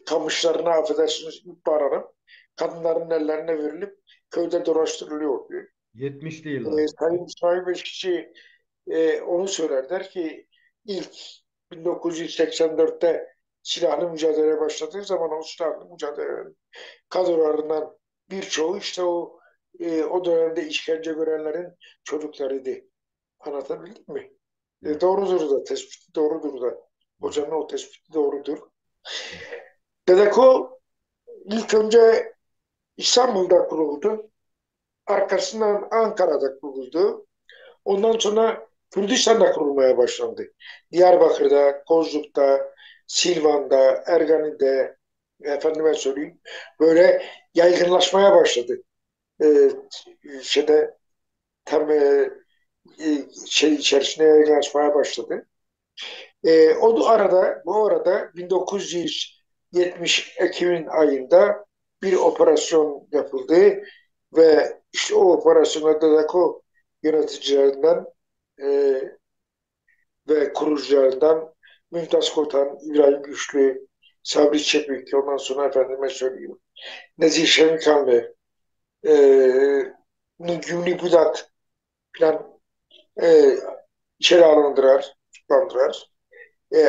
S2: kamışlarına affedersiniz ip bağlanıp kadınların ellerine verilip köyde dolaştırılıyordu.
S1: 70'li yıllar.
S2: Sayın İsmail Beşikçi onu söyler der ki ilk 1984'te silahlı mücadele başladığı zaman o silahlı mücadelenin kadrolarından birçoğu işte o dönemde işkence görenlerin çocuklarıydı. Anlatabildim mi?
S1: Evet.
S2: Doğrudur da, tespiti doğrudur da.
S1: Hı hı.
S2: Hocanın o tespiti doğrudur. Dedeko ilk önce İstanbul'da kuruldu. Arkasından Ankara'da kuruldu. Ondan sonra Kürdistan'da kurulmaya başlandı. Diyarbakır'da, Kozluk'ta, Silvan'da, Ergani'de, efendime söyleyeyim, böyle yaygınlaşmaya başladı. Ee, şeyde tam şey içerisinde yaygınlaşmaya başladı. Bu arada 1970 Ekim ayında bir operasyon yapıldı ve işte o operasyonda DADAKO yöneticilerinden e, ve kurucularından Mümtaz Kotan, İbrahim Güçlü, Sabri Çepik, ondan sonra efendime söyleyeyim, Nezih Şemikanlı, e, Gümrü Budak falan içeri alındılar, tutuklandılar.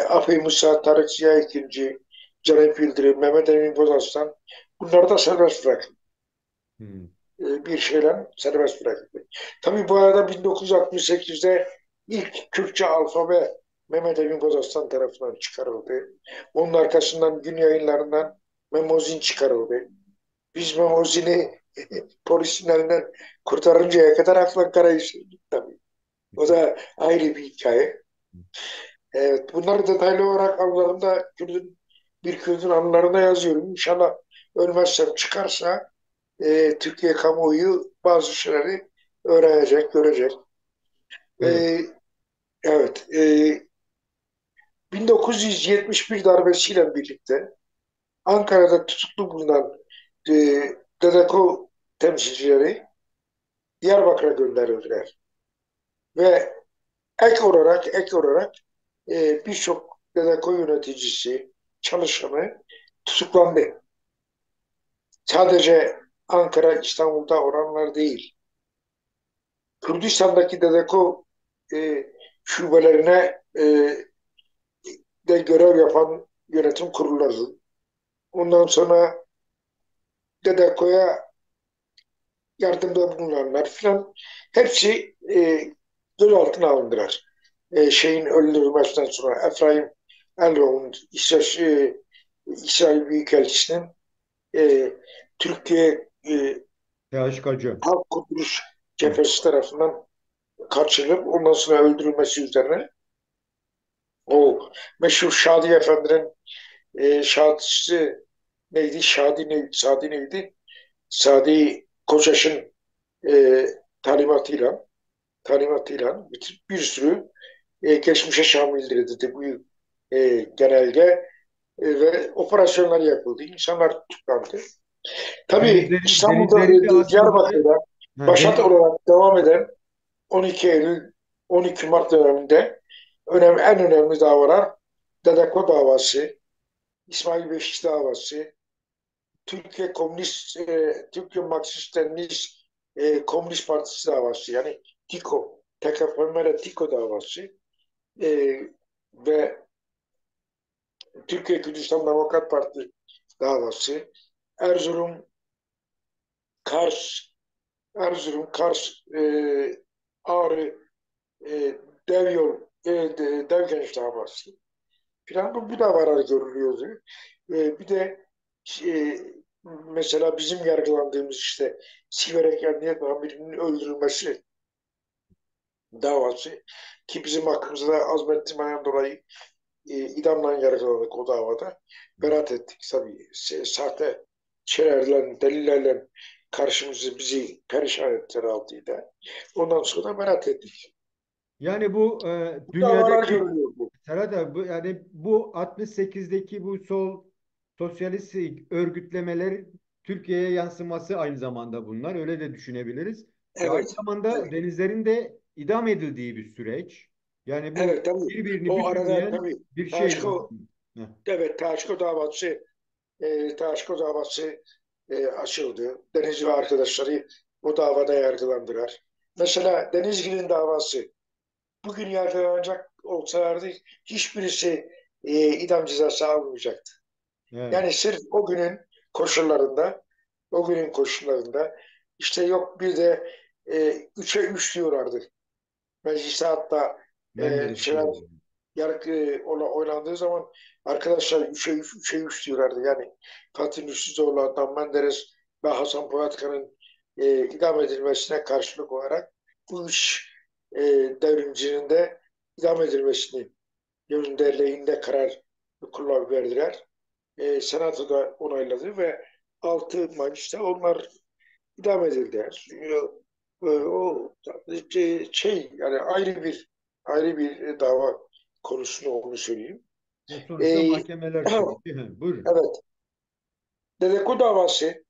S2: Afey Musa, Tarık Ziya İkinci, Caner Yıldırım, Mehmet Emin Bozarslan bunları da serbest bırakıldı.
S1: Hı.
S2: Bir şeyle serbest bırakıldı. Tabii bu arada 1968'de ilk Kürtçe alfabe Mehmet Emin Bozarslan tarafından çıkarıldı. Onun arkasından gün yayınlarından Memozin çıkarıldı. Biz Memozin'i polisin elinden kurtarıncaya kadar akla karayışırdık tabii. O da ayrı bir hikaye. Evet, bunları detaylı olarak anılarımda bir Kürdün anılarına yazıyorum. İnşallah ölmezsem çıkarsa Türkiye kamuoyu bazı şeyleri öğrenecek, görecek.
S1: Evet.
S2: E, evet, 1971 darbesiyle birlikte Ankara'da tutuklu bulunan e, DDK temsilcileri Diyarbakır'a gönderildiler. Ve ek olarak birçok DDK yöneticisi, çalışanı tutuklandı. Sadece Ankara, İstanbul'da oranlar değil. Kürdistan'daki DDK şubelerine de görev yapan yönetim kurulları. Ondan sonra DDK'ya yardımda bulunanlar filan hepsi gözaltına alındılar. Şeyin öldürülmesinden sonra Efraim Elro'nun İsrail Büyükelçisi'nin e, Türkiye
S1: THK'cı.
S2: Halk Kurtuluş
S1: Hı.
S2: Cephesi tarafından kaçırılıp ondan sonra öldürülmesi üzerine o meşhur Şadi Efendi'nin şadisi neydi? Şadi neydi? Sadi Koçaş'ın e, talimatıyla bir sürü geçmişe şamildir dedi bu genelge ve operasyonlar yapıldı. İnsanlar tutuklandı. Tabii İstanbul'da
S1: Denizleri bir aşamalı.
S2: Diyarbakır'da
S1: Ha,
S2: başat olarak devam eden 12 Eylül 12 Mart döneminde en önemli davalar Dedeko davası, İsmail Beşik davası, Türkiye Marksist-Leninist Komünist Partisi davası yani TİKO, TKPMR TİKO davası e, ve Türkiye Kürdistan Demokrat Parti davası, Erzurum, Kars, Erzurum, Kars, Ağrı, e, Devyol, Devgenç davası filan bu davalar görülüyordu. Bir de e, mesela bizim yargılandığımız işte Siverek Emniyet Amirinin öldürülmesi davası ki bizim hakkımızda azmettirmeden dolayı idamla yargıladık o davada. Beraat ettik tabii. Sahte şeylerle, delillerle bizi perişan ettiler altıyla. Ondan sonra beraat ettik.
S1: Yani bu
S2: Bu davalar
S1: dünyadaki
S2: görülüyor bu.
S1: Serhat abi, yani bu 68'deki bu sol sosyalist örgütlemeler Türkiye'ye yansıması aynı zamanda bunlar. Öyle de düşünebiliriz. Ve aynı
S2: Evet.
S1: zamanda
S2: Evet.
S1: denizlerin de idam edildiği bir süreç. Yani bu
S2: Evet tabii.
S1: birbirini
S2: O arada
S1: bütünleyen
S2: tabii
S1: bir şeydi
S2: Taşko,
S1: aslında. Heh.
S2: evet Taşko davası açıldı. Denizli ve arkadaşları o davada yargılandılar. Mesela Denizli'nin davası bugün yargılanacak olsalardı hiçbirisi idam cezası almayacaktı.
S1: Evet.
S2: Yani sırf o günün koşullarında işte yok bir de 3'e 3 diyorlardı. Mecliste hatta
S1: Ben de
S2: şeyler
S1: hatırlıyorum.
S2: yargı oynandığı zaman arkadaşlar 3'e 3, 3'e 3 diyorlardı. Yani Fatih Nursizoğlu, Adnan Menderes ve Hasan Polatkan'ın idam edilmesine karşılık olarak bu üç e, devrimcinin de idam edilmesini yönünde lehinde karar verdiler. Senato da onayladı ve 6 Mayıs'ta onlar idam edildiler. O yani ayrı bir dava konusu olduğunu söyleyeyim.
S1: Ve
S2: E,
S1: sonuçta mahkemeler süreci. Buyurun.
S2: evet. Dedeko davası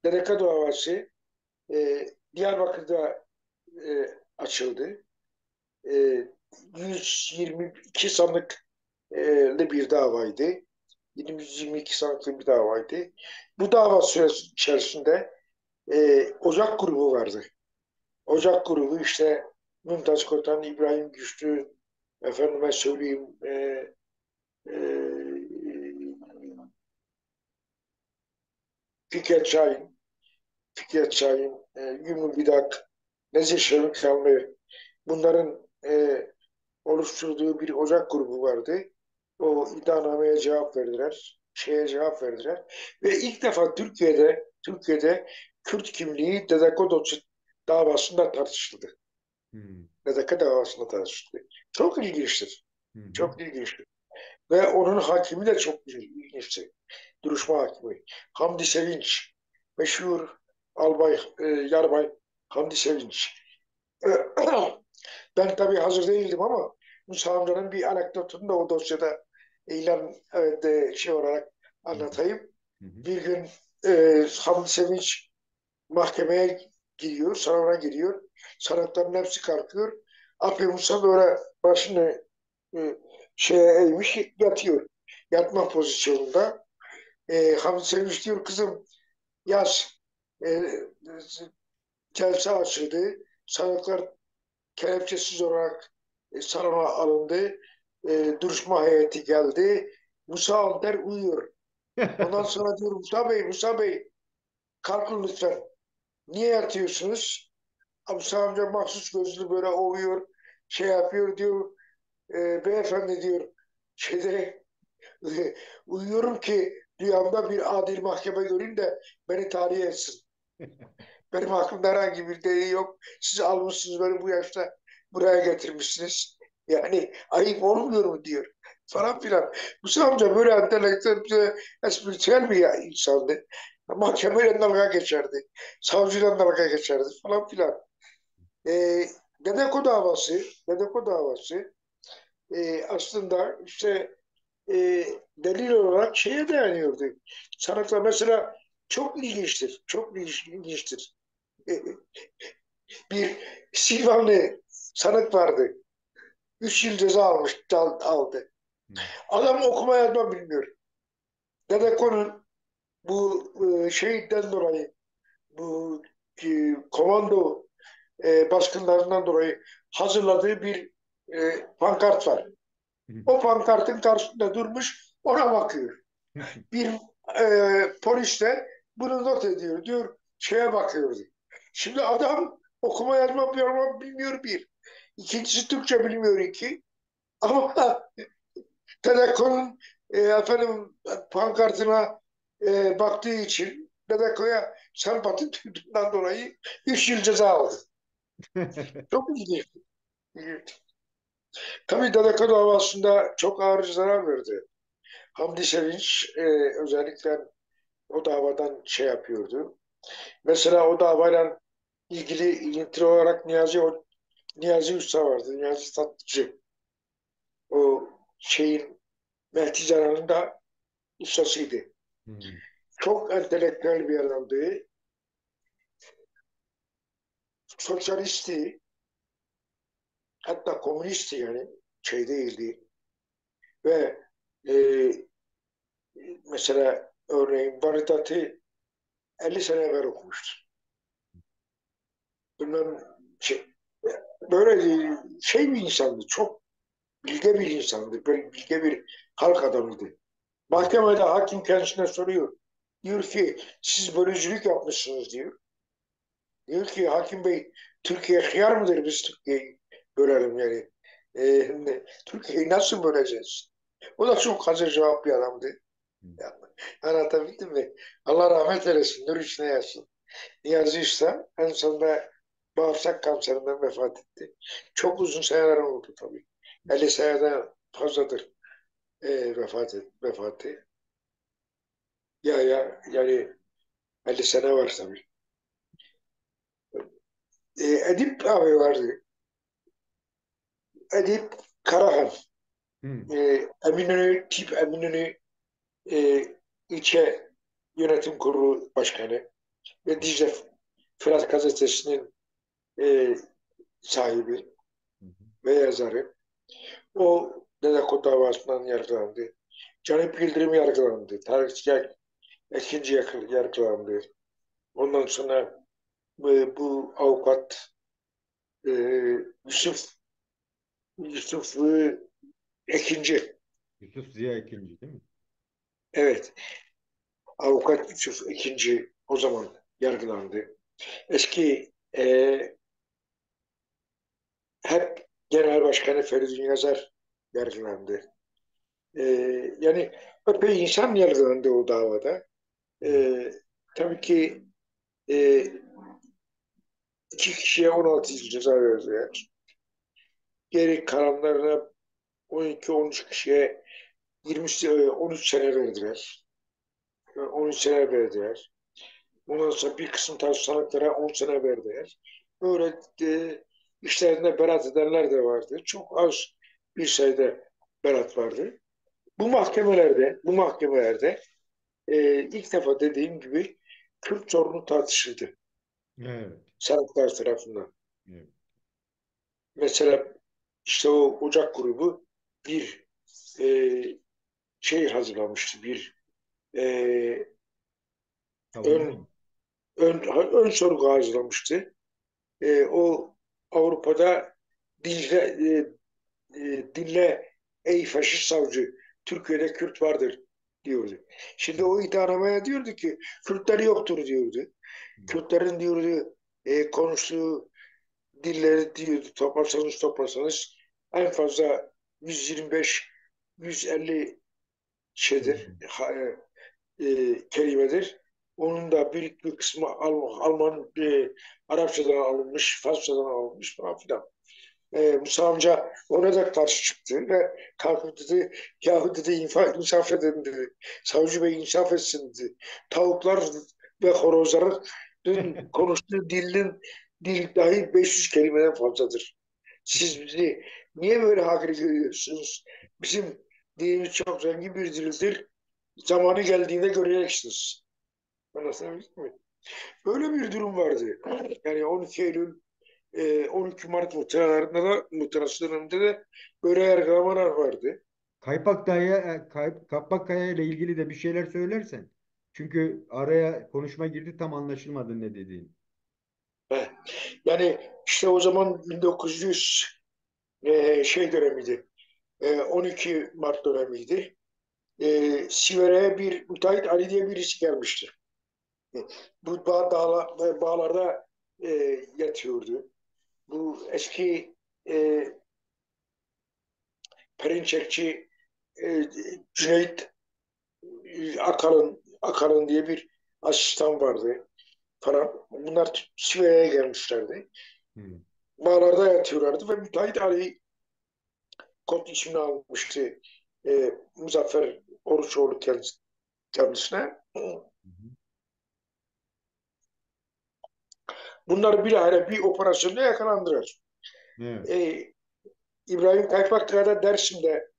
S2: Dedeko davası Diyarbakır'da açıldı. E, 122 sanık bir davaydı. 122 sanıklı bir davaydı. Bu dava süresi içerisinde Ocak grubu vardı. Ocak grubu işte Mümtaz Kotan, İbrahim Güçlü, efendime söyleyeyim e, Fikret Şahin, Yumru Bidak, Nezih Şevkanlı bunların oluşturduğu bir Ocak grubu vardı. O iddianameye cevap verdiler, cevap verdiler ve ilk defa Türkiye'de Kürt kimliği Dedekodoçi davasında tartışıldı.
S1: Hmm.
S2: Dedeke davasında tartışıldı. Çok ilginçtir.
S1: Hı hı.
S2: Çok ilginçtir. Ve onun hakimi de çok ilginçti. Duruşma hakimi. Hamdi Sevinç. Meşhur Yarbay Hamdi Sevinç. Ben tabii hazır değildim ama Musa amcanın bir anekdotunu da o dosyada ilan olarak
S1: Hı hı.
S2: anlatayım.
S1: Hı hı.
S2: Bir gün Hamdi Sevinç mahkemeye giriyor, salona giriyor. Sanatların hepsi kalkıyor. Afi Musa böyle başını e, eğmiş yatıyor. Yatma pozisyonunda. Hamdi Sevinç diyor kızım yaz. E, Celse açıldı. Sanatlar kelepçesiz olarak salona alındı. Duruşma heyeti geldi. Musa Alter uyuyor. Ondan sonra diyor Musa Bey kalkın lütfen. Niye yatıyorsunuz? Musa amca mahsus gözlü böyle ovuyor, yapıyor diyor. Beyefendi diyor, şeyde uyuyorum ki rüyamda bir adil mahkeme göreyim de beni tahliye etsin. Benim hakkımda herhangi bir delil yok. Siz almışsınız beni bu yaşta buraya getirmişsiniz. Yani ayıp olmuyor mu diyor. Falan filan. Musa amca böyle entelektüel, espritüel bir insandı. Mahkemeyle dalga geçerdi. Savcıyla dalga geçerdi falan filan. E, Dedeko davası, Dedeko davası aslında işte delil olarak şeye dayanıyordu. Sanatla mesela çok ilginçtir. Çok ilginçtir. E, bir Silvanlı sanık vardı. 3 yıl ceza aldı. Adam okuma yazma bilmiyor. Dedeko'nun bu şeyden dolayı bu komando baskınlarından dolayı hazırladığı bir pankart var. O pankartın karşısında durmuş ona bakıyor. Bir polis de bunu not ediyor. Diyor bakıyordu. Şimdi adam okuma yazma bilmiyor bir. İkincisi Türkçe bilmiyor iki. Ama Teleko'nun efendim pankartına baktığı için Teleko'ya sempati duyduğundan dolayı 3 yıl ceza aldı. Çok ilginç. Tabii Teleko davasında çok ağır zarar verdi. Hamdi Sevinç özellikle o davadan şey yapıyordu. Mesela o davayla ilgili ilintili olarak Niyazi Usta vardı. Niyazi Tatlıcı. O şeyin Mehdi Canan'ın da ustasıydı.
S1: Hmm.
S2: Çok entelektüel bir adamdı. Sosyalisti, hatta komünisti yani şey değildi. Ve e, mesela örneğin Varitat'ı 50 sene evvel okumuştu. Bilmem şey, böyle şey bir insandı. Çok bilge bir insandı. Böyle bilge bir halk adamıydı. Mahkemede hakim kendisine soruyor. Diyor ki siz bölücülük yapmışsınız diyor. Diyor ki hakim bey Türkiye hıyar mıdır biz Türkiye'yi bölelim yani. Türkiye'yi nasıl böleceğiz? O da çok hazır cevap bir adamdı. Yani, anlatabildim mi? Allah rahmet eylesin. Nur içine yatsın. Niyazi Usta en sonunda bağırsak kanserinden vefat etti. Çok uzun seneler oldu tabii. 50 seneden fazladır vefatı. Yani 50 sene var tabii. Edip abi vardı. Edip Karahan.
S1: Hmm.
S2: Eminönü e, ilçe yönetim kurulu başkanı ve Dicle Fırat gazetesinin e, sahibi ve yazarı. O Dedeko davasından yargılandı. Canip Yıldırım yargılandı. Tarihçi ikinci yargılandı. Ondan sonra bu avukat e, Yusuf Yusuf Ekinci,
S1: Yusuf Ziya ikinci değil mi?
S2: evet, avukat Yusuf Ekinci o zaman yargılandı. Eski hep Genel Başkanı Feridun Yazar yargılandı. E, Yani epey insan yargılandı o davada.
S1: Hmm.
S2: E, tabii ki e, 2 kişiye 16 yıl ceza verdiler. Geri kalanlarına 12-13 kişiye 13 sene verdiler. 13 sene verdiler. Ondan sonra bir kısım sanıklara 10 sene verdiler. Böyle işlerinde beraat edenler de vardı. Çok az bir sayıda beraat vardı. Bu mahkemelerde ilk defa dediğim gibi Kürt sorunu tartışıldı
S1: Evet.
S2: sanıklar tarafından.
S1: Evet.
S2: Mesela işte o Ocak grubu bir e, şey hazırlamıştı, bir e,
S1: Savunma mı?
S2: ön, ön, ön sorgu hazırlamıştı. O Avrupa'da dinle, dinle ey faşist savcı, Türkiye'de Kürt vardır diyordu. Şimdi o iddianamaya diyordu ki Kürtler yoktur diyordu.
S1: Hmm.
S2: Kürtlerin diyordu konuştuğu dilleri diyordu toplasanız en fazla 125-150 şeydir,
S1: Hmm.
S2: kelimedir. Onun da büyük bir kısmı Alman, Arapçadan alınmış, Farsçadan alınmış falan filan. Musa amca ona da karşı çıktı ve kalkıp dedi, yahu dedi insaf edin dedi. Savcı Bey insaf etsin dedi. Tavuklar ve horozların konuştuğu dil dahi 500 kelimeden fazladır. Siz bizi niye böyle hakir görüyorsunuz? Bizim dilimiz çok zengin bir dildir. Zamanı geldiğinde göreceksiniz. Anlatabildim mi? Böyle bir durum vardı. Yani 12 Eylül 12 Mart muhtırası döneminde de böyle yargılamalar vardı.
S1: Kaypakkaya ile ilgili de bir şeyler söylersen. Çünkü araya konuşma girdi tam anlaşılmadı ne dediğin.
S2: Heh. Yani işte o zaman 1900 şey dönemiydi. 12 Mart dönemiydi. Sivere'ye bir müteahhit Ali diye birisi gelmişti. Bu bağlarda yatıyordu. Bu eski e, Perinçekçi Cüneyt Akalın diye bir asistan vardı falan. Bunlar Sive'ye gelmişlerdi.
S1: Hı.
S2: Bağlarda yatıyorlardı ve Müteahhit Ali kod ismini almıştı Muzaffer Oruçoğlu kendisine.
S1: Hı hı.
S2: Bunlar bilahare bir operasyonda yakalandılar.
S1: Evet.
S2: E, İbrahim Kaypakkaya Dersim'de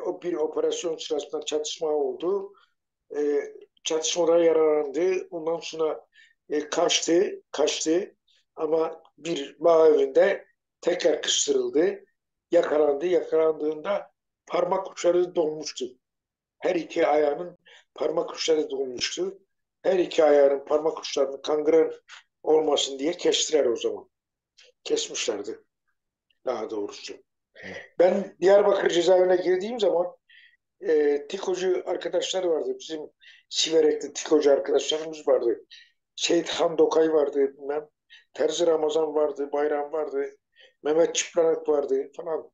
S2: o bir operasyon sırasında çatışma oldu. E, Çatışmadan yaralandı. Ondan sonra kaçtı ama bir bağ evinde tekrar kıstırıldı. Yakalandı. Yakalandığında parmak uçları donmuştu. Her iki ayağının parmak uçları donmuştu. Her iki ayağının parmak uçlarını kangren olmasın diye kestiler o zaman. Kesmişlerdi daha doğrusu. Ben Diyarbakır cezaevine girdiğim zaman tikocu arkadaşlar vardı. Bizim Siverek'te tikocu arkadaşlarımız vardı. Seyit Han Dokay vardı bilmem. Terzi Ramazan vardı, Bayram vardı. Mehmet Çıplanak vardı falan.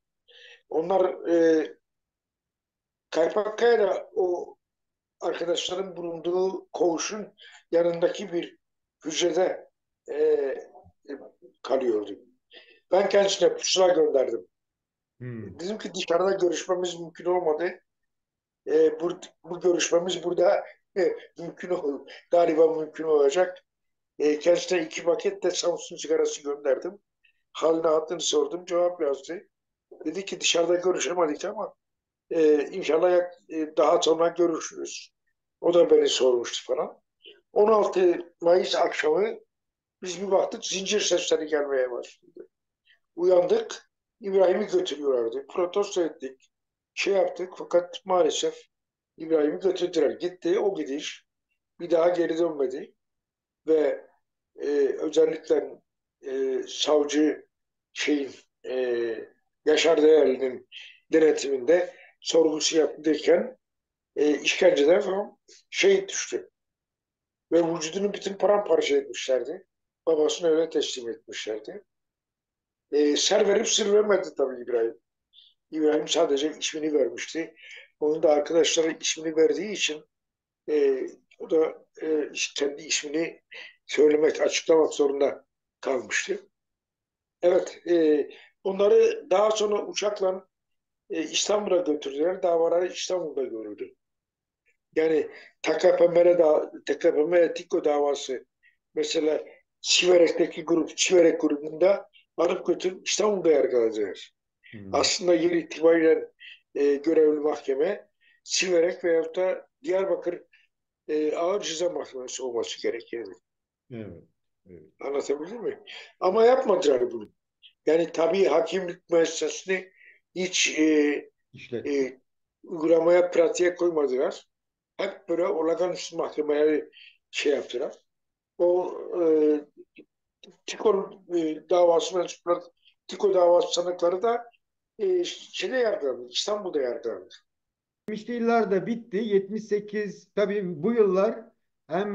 S2: Onlar Kaypakkaya'da o arkadaşların bulunduğu koğuşun yanındaki bir hücrede e, kalıyordu. Ben kendisine pusula gönderdim.
S1: Hı.
S2: Dedim ki dışarıda görüşmemiz mümkün olmadı. Bu görüşmemiz burada mümkün olur. Galiba mümkün olacak. Kendisine 2 paket de Samsun sigarası gönderdim. Halini hatırını sordum. Cevap yazdı. Dedi ki dışarıda görüşemedik ama inşallah daha sonra görüşürüz. O da beni sormuştu falan. 16 Mayıs akşamı biz bir baktık zincir sesleri gelmeye başladı. Uyandık. İbrahim'i götürüyorlardı. Protesto ettik. Şey yaptık fakat maalesef İbrahim'i götürdüler. Gitti o gidiş. Bir daha geri dönmedi. Ve özellikle savcı şeyin Yaşar Değerli'nin denetiminde sorgusu yapılırken işkenceden falan şehit düştü. Ve vücudunu bütün paramparça etmişlerdi. Babasını öyle teslim etmişlerdi. Ser verip sır vermedi tabii İbrahim. İbrahim sadece ismini vermişti. Onun da arkadaşları ismini verdiği için e, o da kendi ismini söylemek, açıklamak zorunda kalmıştı. Evet, onları daha sonra uçakla İstanbul'a götürdüler. Davaları İstanbul'da görüldü. Yani TKPM Tiko davası mesela Siverek'teki grubunda alıp götürüp İstanbul'da yargıladılar.
S1: Hı.
S2: Aslında yer itibariyle görevli mahkeme Siverek veyahut da Diyarbakır Ağır Ceza Mahkemesi olması gerekirdi.
S1: Evet. Evet.
S2: Anlatabildim mi? Ama yapmadılar bunu. Yani tabii hakimlik müessesesini hiç
S1: İşletme.
S2: uygulamaya, pratiğe koymadılar. Hep böyle olağanüstü mahkemeleri şey yaptılar. O TİKO davası mensupları, TİKO davası sanıkları da şeyde yargılandı, İstanbul'da yargılandı.
S1: 70'li yıllar da bitti. 78 tabii bu yıllar hem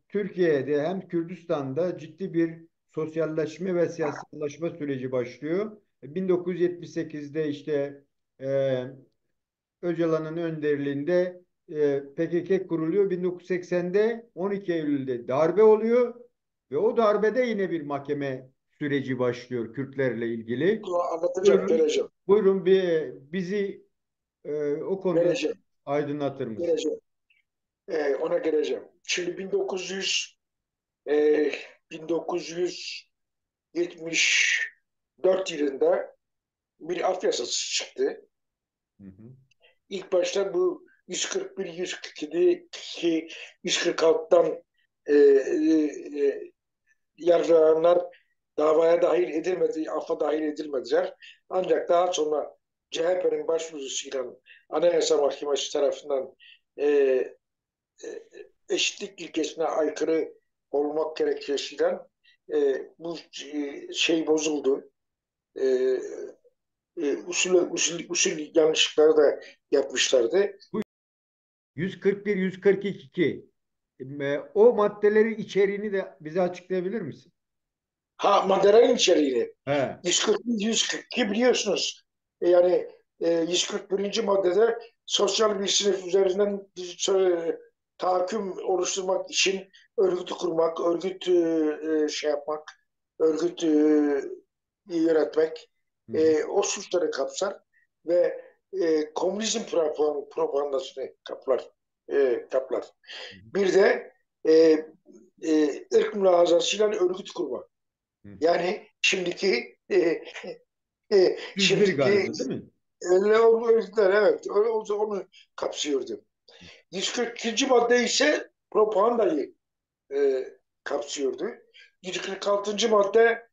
S1: Türkiye'de hem Kürdistan'da ciddi bir sosyalleşme ve siyasallaşma süreci başlıyor. 1978'de işte e, Öcalan'ın önderliğinde PKK kuruluyor. 1980'de 12 Eylül'de darbe oluyor ve o darbede yine bir mahkeme süreci başlıyor Kürtlerle ilgili.
S2: Anlatacağım,
S1: Buyurun,
S2: geleceğim,
S1: buyurun bizi o konuda
S2: geleceğim,
S1: aydınlatır mısın?
S2: geleceğim. Ona geleceğim. Şimdi e, 1974 yılında bir af yasası çıktı.
S1: Hı hı.
S2: İlk başta bu 141, 142, 146'dan yargılananlar davaya dahil edilmedi, affa dahil edilmediler. Ancak daha sonra CHP'nin başvurusuyla Anayasa Mahkemesi tarafından e, e, eşitlik ilkesine aykırı olmak gerekçesiyle bu şey bozuldu. E, usul yanlışlıkları da yapmışlardı.
S1: Bu 141, 142 O maddelerin içeriğini de bize açıklayabilir misin?
S2: Ha, maddelerin içeriğini.
S1: He.
S2: 142 biliyorsunuz. Yani 141. maddede sosyal bir sınıf üzerinden tahakküm oluşturmak için örgüt kurmak, örgüt şey yapmak, örgüt yönetmek,
S1: Hı hı.
S2: o suçları kapsar ve komünizm propagandasını kaplar. Bir de e, ırk mülahazasıyla örgüt kurmak.
S1: Hı.
S2: Yani şimdiki
S1: 101
S2: şimdiki
S1: galiba değil mi?
S2: örgütler, evet, onu kapsıyordu. 142. madde ise propagandayı e, kapsıyordu. 146. madde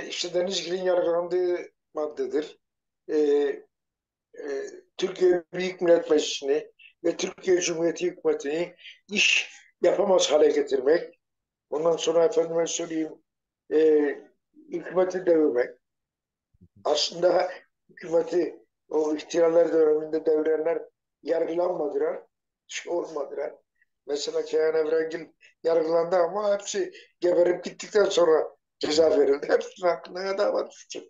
S2: işte Denizgil'in yargılandığı maddedir. E, Türkiye Büyük Millet Meclisi'ni ve Türkiye Cumhuriyeti hükümetini iş yapamaz hale getirmek. Ondan sonra efendime söyleyeyim, e, hükümeti devirmek. Aslında hükümeti o ihtilaller döneminde devirenler yargılanmadılar, hiç olmadılar. Mesela Kenan Evrengil yargılandı ama hepsi geberip gittikten sonra
S1: Hı
S2: ceza verildi. Hepsinin hakkında dava düştü.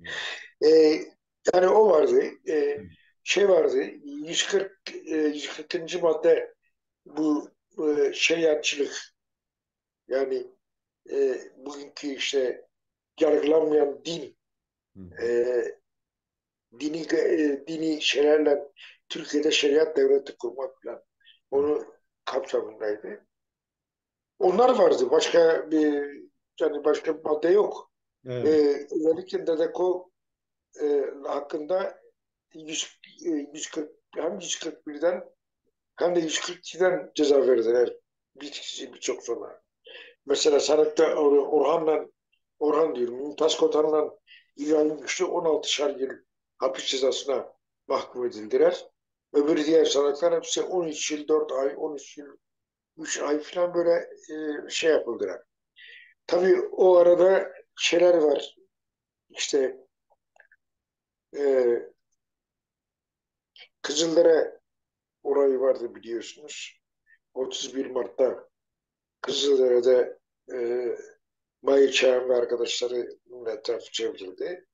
S1: hı.
S2: Ee, Yani o vardı.
S1: Hı
S2: Şey vardı. 140. madde bu şeriatçılık, yani bugünkü işte yargılanmayan din,
S1: hı.
S2: e, dini şeylerle Türkiye'de şeriat devleti kurmak falan
S1: Hı.
S2: onu kapsamındaydı. Onlar vardı. Başka bir madde yok.
S1: Evet.
S2: Özellikle Dedeko hakkında 140, hem 141'den hem de 142'den ceza verdiler. Birçok sonra. Mesela sanıkta Orhan diyorum, Mümtaz Kotan'la İbrahim Güçlü 16'şar yıl hapis cezasına mahkum edildiler. Öbürü diğer sanıklar hepsi 13 yıl 4 ay, 13 yıl 3 ay falan böyle şey yapıldılar. Tabii o arada şeyler var. İşte e, Kızıldere olayı vardı biliyorsunuz. 31 Mart'ta Kızıldere'de e, Mahir Çağan ve arkadaşlarının etrafı çevrildi.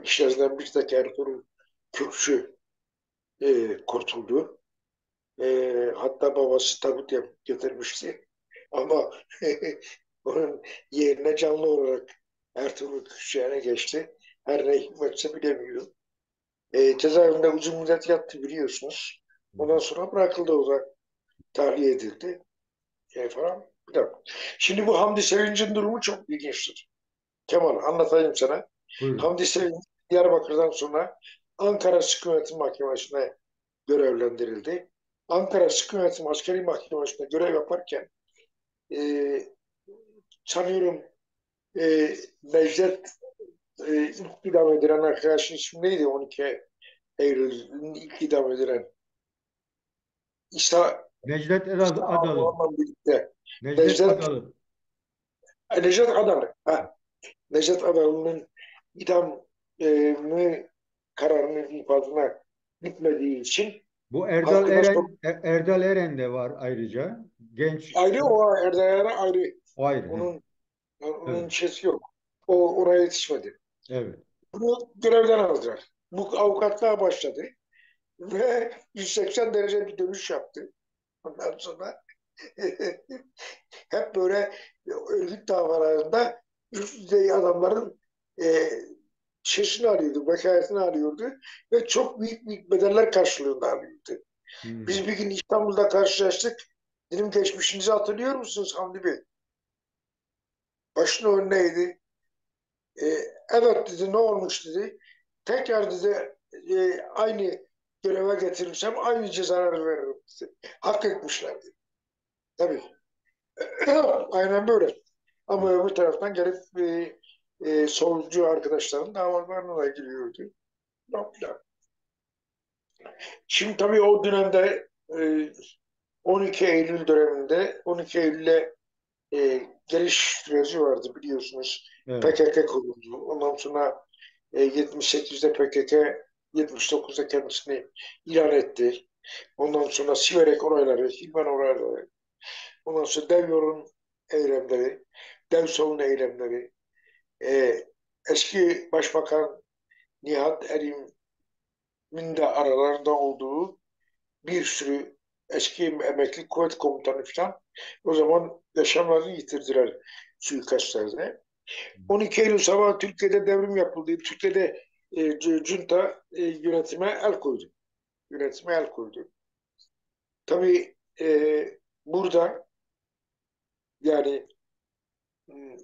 S2: İşlerinden bir tek Ertuğrul Kürkçü kurtuldu. Hatta babası tabut yapıp getirmişti. Ama onun yerine canlı olarak Ertuğrul Kürkçü'ye geçti. Her ne hikmetse bilemiyorum. Cezaevinde uzun müddet yattı biliyorsunuz.
S1: Hı
S2: Ondan
S1: hı.
S2: sonra bırakıldı, o da tahliye edildi. Falan. Bir dakika. Şimdi bu Hamdi Sevinç'in durumu çok ilginçtir. Kemal, anlatayım sana.
S1: Buyurun.
S2: Hamdi Sevinç Diyarbakır'dan sonra Ankara Sıkı Yönetim Mahkemesi'ne görevlendirildi. Ankara Sıkı Yönetim Askeri Mahkemesi'nde görev yaparken e, sanıyorum Necdet ilk idam edilen arkadaşın ismi neydi? 12 Eylül'ün ilk idam edilen İsa,
S1: Necdet
S2: İsa
S1: Adalı.
S2: Alman'la birlikte
S1: Necdet
S2: Necdet,
S1: Adalı.
S2: Necdet Adalı. Ha, Necdet Adalı'nın idam kararının infazına gitmediği için
S1: Bu Erdal
S2: hakkında
S1: Eren, Erdal Eren de var ayrıca. Genç.
S2: ayrı, o Erdoğan'a ayrı.
S1: O ayrı. Hı.
S2: Onun
S1: Evet.
S2: şeysi yok. O oraya yetişmedi.
S1: Evet.
S2: Bunu görevden aldılar. Bu avukatlığa başladı ve 180 derece bir dönüş yaptı. Ondan sonra hep böyle örgüt davalarında üst düzey adamların e, şeysini alıyordu, vekaletini alıyordu ve çok büyük büyük bedeller karşılığında alıyordu.
S1: Hı.
S2: Biz bir gün İstanbul'da karşılaştık. Dedim, geçmişinizi hatırlıyor musunuz Hamdi Bey? Başın önündeydi. E, evet dedi, ne olmuş dedi. Tekrar dedi aynı göreve getirirsem aynı cezaları veririm dedi. Hak etmişlerdi. Tabii. Aynen böyle. Ama öbür taraftan gelip solcu arkadaşların davalarına da giriyordu. Yoklar. Şimdi tabii o dönemde 12 Eylül döneminde 12 Eylül'e geliş süreci vardı biliyorsunuz.
S1: Evet.
S2: PKK kuruldu. Ondan sonra 78'de PKK, 79'da kendisini ilan etti. Ondan sonra Siverek olayları, Hilmen olayları, ondan sonra Dev eylemleri, Dev eylemleri, e, eski Başbakan Nihat Erim'in de aralarında olduğu bir sürü eski emekli kuvvet komutanı falan o zaman yaşamlarını yitirdiler suikastlerde. 12 Eylül sabahı Türkiye'de devrim yapıldı. Türkiye'de junta yönetime el koydu. Yönetime el koydu. Tabii burada yani hmm,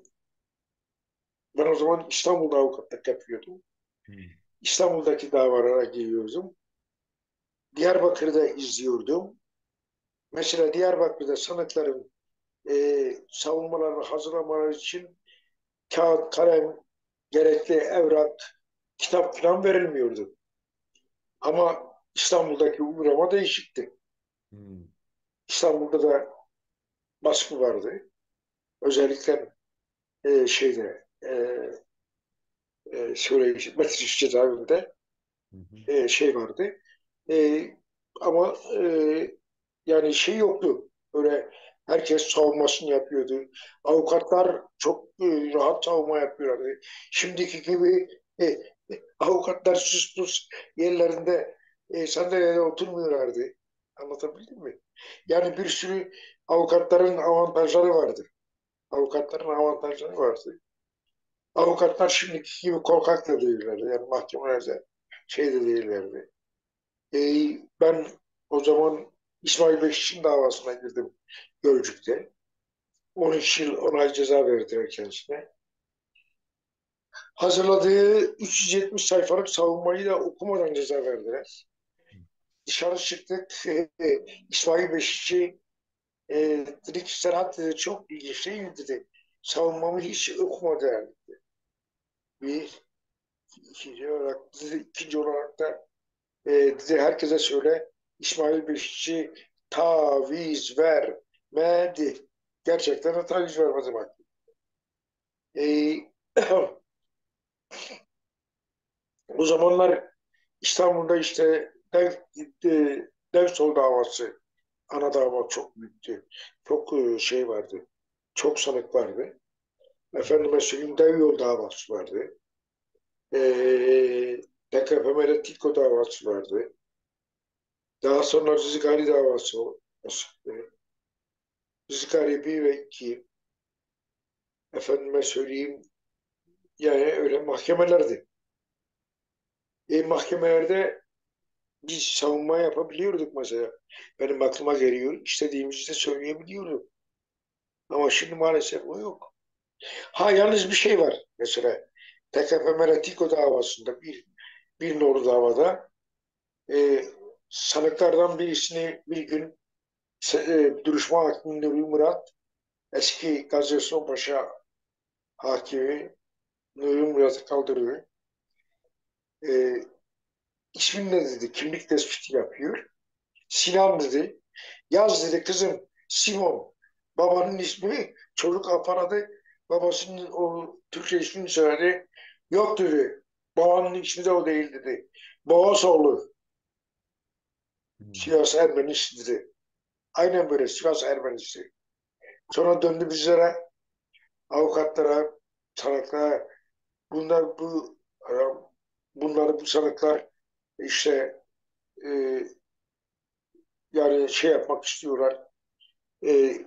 S2: ben o zaman İstanbul'da avukatlık yapıyordum. İstanbul'daki davalara giriyordum. Diyarbakır'da izliyordum. Mesela Diyarbakır'da sanıkların savunmalarını hazırlamaları için kağıt, kalem, gerekli evrak, kitap falan verilmiyordu. Ama İstanbul'daki uygulama değişikti.
S1: Hmm.
S2: İstanbul'da da baskı vardı. Özellikle şeyde Metris cezaevinde
S1: Hı hı.
S2: şey vardı. E, ama yani şey yoktu. Böyle herkes savunmasını yapıyordu. Avukatlar çok rahat savunma yapıyorlardı. Şimdiki gibi avukatlar sus pus yerlerinde sandalyede oturmuyorlardı. Anlatabildim mi? Yani bir sürü avukatların avantajları vardı. Avukatların avantajları vardı. Avukatlar şimdiki gibi korkak da değillerdi. Yani mahkemelerde şey de değillerdi. E, ben o zaman İsmail Beşiktaş'ın davasına girdim Gölcük'te. 13 yıl 10 ay ceza verdiler kendisine. Hazırladığı 370 sayfalık savunmayı da okumadan ceza verdiler. Dışarı çıktık. İsmail Beşikçi dedi ki Serhat dedi, çok ilginç değil mi dedi. Savunmamı hiç okumadı yani. Bir, ikinci olarak da dedi herkese söyle İsmail Beşikçi taviz vermedi. Gerçekten de taviz vermedi bak. E, o zamanlar İstanbul'da işte dev sol davası ana dava çok büyüktü. Çok şey vardı. Çok sanık vardı. Efendime söyleyeyim dev yol davası vardı. TKP Tiko davası vardı. Daha sonra Rizikari davası çıktı. Rizikari 1 ve 2 efendime söyleyeyim yani öyle mahkemelerdi. Mahkemelerde biz savunma yapabiliyorduk mesela. Benim aklıma geliyor. İstediğimizi de söyleyebiliyorduk. Ama şimdi maalesef o yok. Ha yalnız bir şey var. Mesela TKP Tiko davasında bir nolu davada e, sanıklardan birisini bir gün duruşma hakimi Nuri Murat eski Gazi Osman Paşa hakimi Nuri Murat'ı kaldırıyor. E, ismin ne dedi? Kimlik tespiti yapıyor. Sinan dedi. Yaz dedi kızım Simon. Babanın ismi çocuk aparadı. Babasının o Türkçe ismini söyledi. Yok dedi. Babanın ismi de o değil dedi. Boğazoğlu.
S1: Hmm.
S2: Sivas Ermenisi dedi. Aynen böyle Sivas Ermenisi. Sonra döndü bizlere avukatlara, sanıklara bunlar bunları bu sanıklar işte e, yani şey yapmak istiyorlar. E,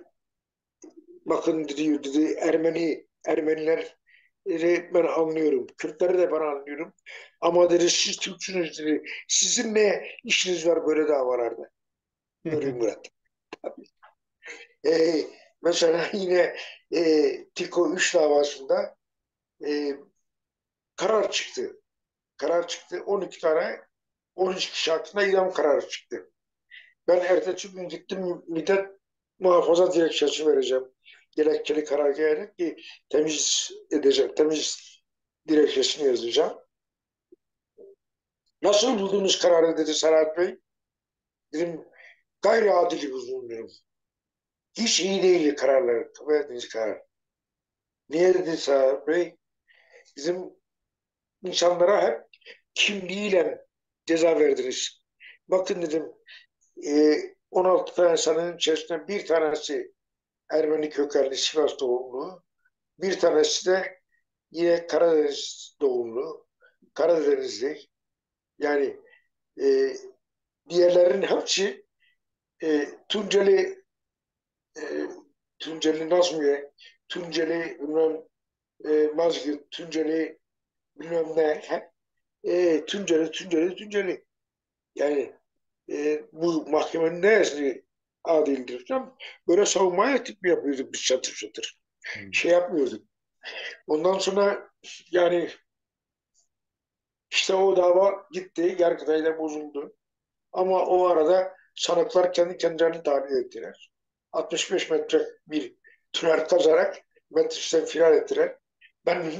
S2: bakın dedi Ermeniler ben anlıyorum. Kürtleri de ben anlıyorum. Ama dedi siz Türksünüz dedi. Sizin ne işiniz var böyle davalarda? Nuri Murat. E, mesela yine Tiko 3 davasında e, karar çıktı. Karar çıktı. 12 tane 13 kişi hakkında idam kararı çıktı. Ben ertesi gün gittim millet muhafaza dilekçesi vereceğim. Gerekçeli karar gelerek ki temiz edeceğim. Temiz dilekçesini yazacağım. Nasıl buldunuz kararı dedi Serhat Bey. Dedim gayri adil buldum. Hiç iyi değil kararlar. Verdiğiniz karar. Niye dedi Serhat Bey? Bizim insanlara hep kimliğiyle ceza verdiniz. Bakın dedim 16 tane sanığın içerisinde bir tanesi Ermeni kökenli Sivas doğumlu, bir tanesi de yine Karadeniz doğumlu, Karadenizli. Yani e, diğerlerinin hepsi Tunceli, e, Tunceli Nazmiye, Tunceli bilmem Mazgirt, Tunceli bilmem ne. Hep Tunceli. Yani bu mahkemenin neresi adildir? Tam böyle savunma etip mi yapıyorduk biz çatır çatır?
S1: Hmm.
S2: Şey yapmıyorduk. Ondan sonra yani işte o dava gitti, Yargıtay'da bozuldu. Ama o arada sanıklar kendi kendilerini tahliye ettiler. 65 metre bir tünel kazarak Metris'ten firar ettiler. Ben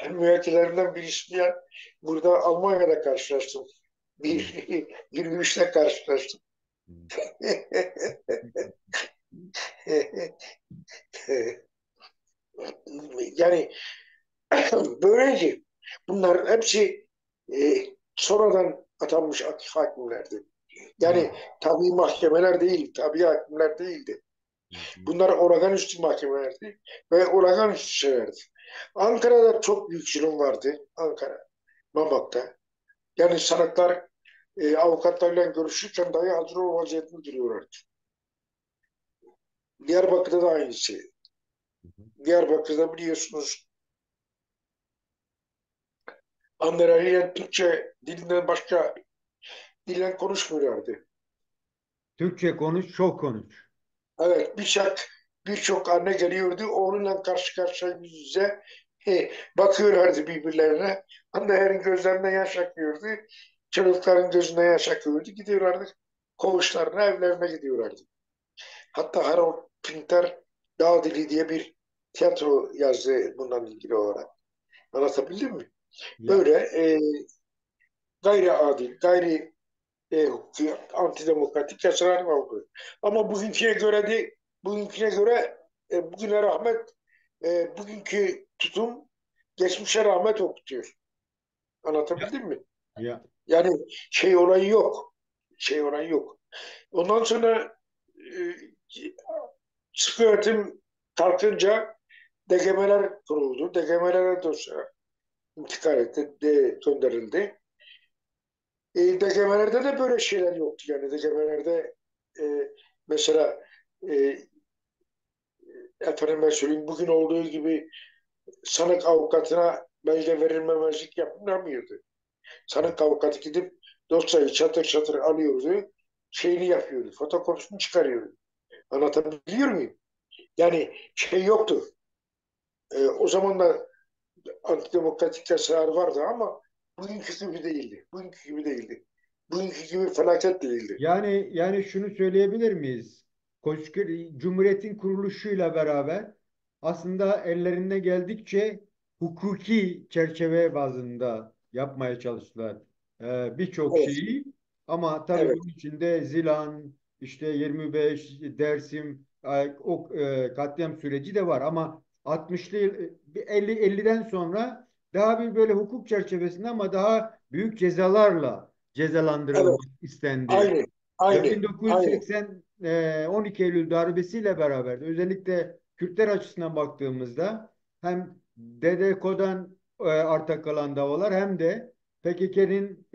S2: müvekkillerimden birisiyle burada Almanya'da karşılaştım.
S1: Hmm.
S2: Bir yürüyüşle karşılaştım.
S1: Hmm.
S2: Yani böylece bunlar hepsi sonradan atanmış hakimlerdi.
S1: Hmm.
S2: Yani tabii mahkemeler değil, tabii hakimler değildi.
S1: Hmm.
S2: Bunlar olağanüstü mahkemelerdi ve olağanüstü şeylerdi. Ankara'da çok büyük zulüm vardı. Ankara, Mamak'ta. Yani sanıklar avukatlarla görüşürken dahi hazır ol vaziyetinde duruyorlardı. Diyarbakır'da da aynısı. Diyarbakır'da biliyorsunuz Anderay'la Türkçe dilinden başka dille konuşmuyorlardı.
S1: Türkçe konuş, çok konuş.
S2: Evet, birçok anne geliyordu, oğluyla karşı karşıya yüz yüze bakıyorlardı birbirlerine. Annelerin gözlerine yaş akıyordu, çocukların gözüne yaş akıyordu. Gidiyorlardı koğuşlarına, evlerine gidiyorlardı. Hatta Harold Pinter Dağ Dili diye bir tiyatro yazdı bundan ilgili olarak. Anlatabildim mi?
S1: Ya,
S2: Böyle gayri adil, gayri antidemokratik yasalar oldu. Ama bugünküne göre bugüne rahmet bugünkü tutum geçmişe rahmet okutuyor.
S1: ya,
S2: Anlatabildim mi?
S1: ya.
S2: Yani şey olayı yok. Şey olayı yok. Ondan sonra sıkı yönetim kalkınca DGM'ler kuruldu. DGM'lere dosya intikal etti, gönderildi. DGM'lerde de böyle şeyler yoktu. Yani DGM'lerde mesela e, efendime söyleyeyim bugün olduğu gibi sanık avukatına belge verilmemezlik yapılamıyordu. Sanık avukatı gidip dosyayı çatır çatır alıyordu, şeyini yapıyordu, fotokopisini çıkarıyordu. Anlatabiliyor muyum? Yani şey yoktu. O zaman da antidemokratik yasalar vardı ama bugünkü gibi değildi. Bugünkü gibi değildi. Bugünkü gibi felaket değildi.
S1: Yani şunu söyleyebilir miyiz? Cumhuriyetin kuruluşuyla beraber aslında ellerine geldikçe hukuki çerçeve bazında yapmaya çalıştılar. Birçok
S2: Evet,
S1: şeyi, ama tabii
S2: evet,
S1: bunun içinde Zilan, işte 25 Dersim, o katliam süreci de var, ama 60'lı 50'den sonra daha bir böyle hukuk çerçevesinde ama daha büyük cezalarla
S2: evet.
S1: cezalandırılmak istendi.
S2: Aynı,
S1: Ve
S2: aynı.
S1: 1980 12 Eylül darbesiyle beraber de özellikle Kürtler açısından baktığımızda hem DDK'dan arta kalan davalar hem de PKK'nin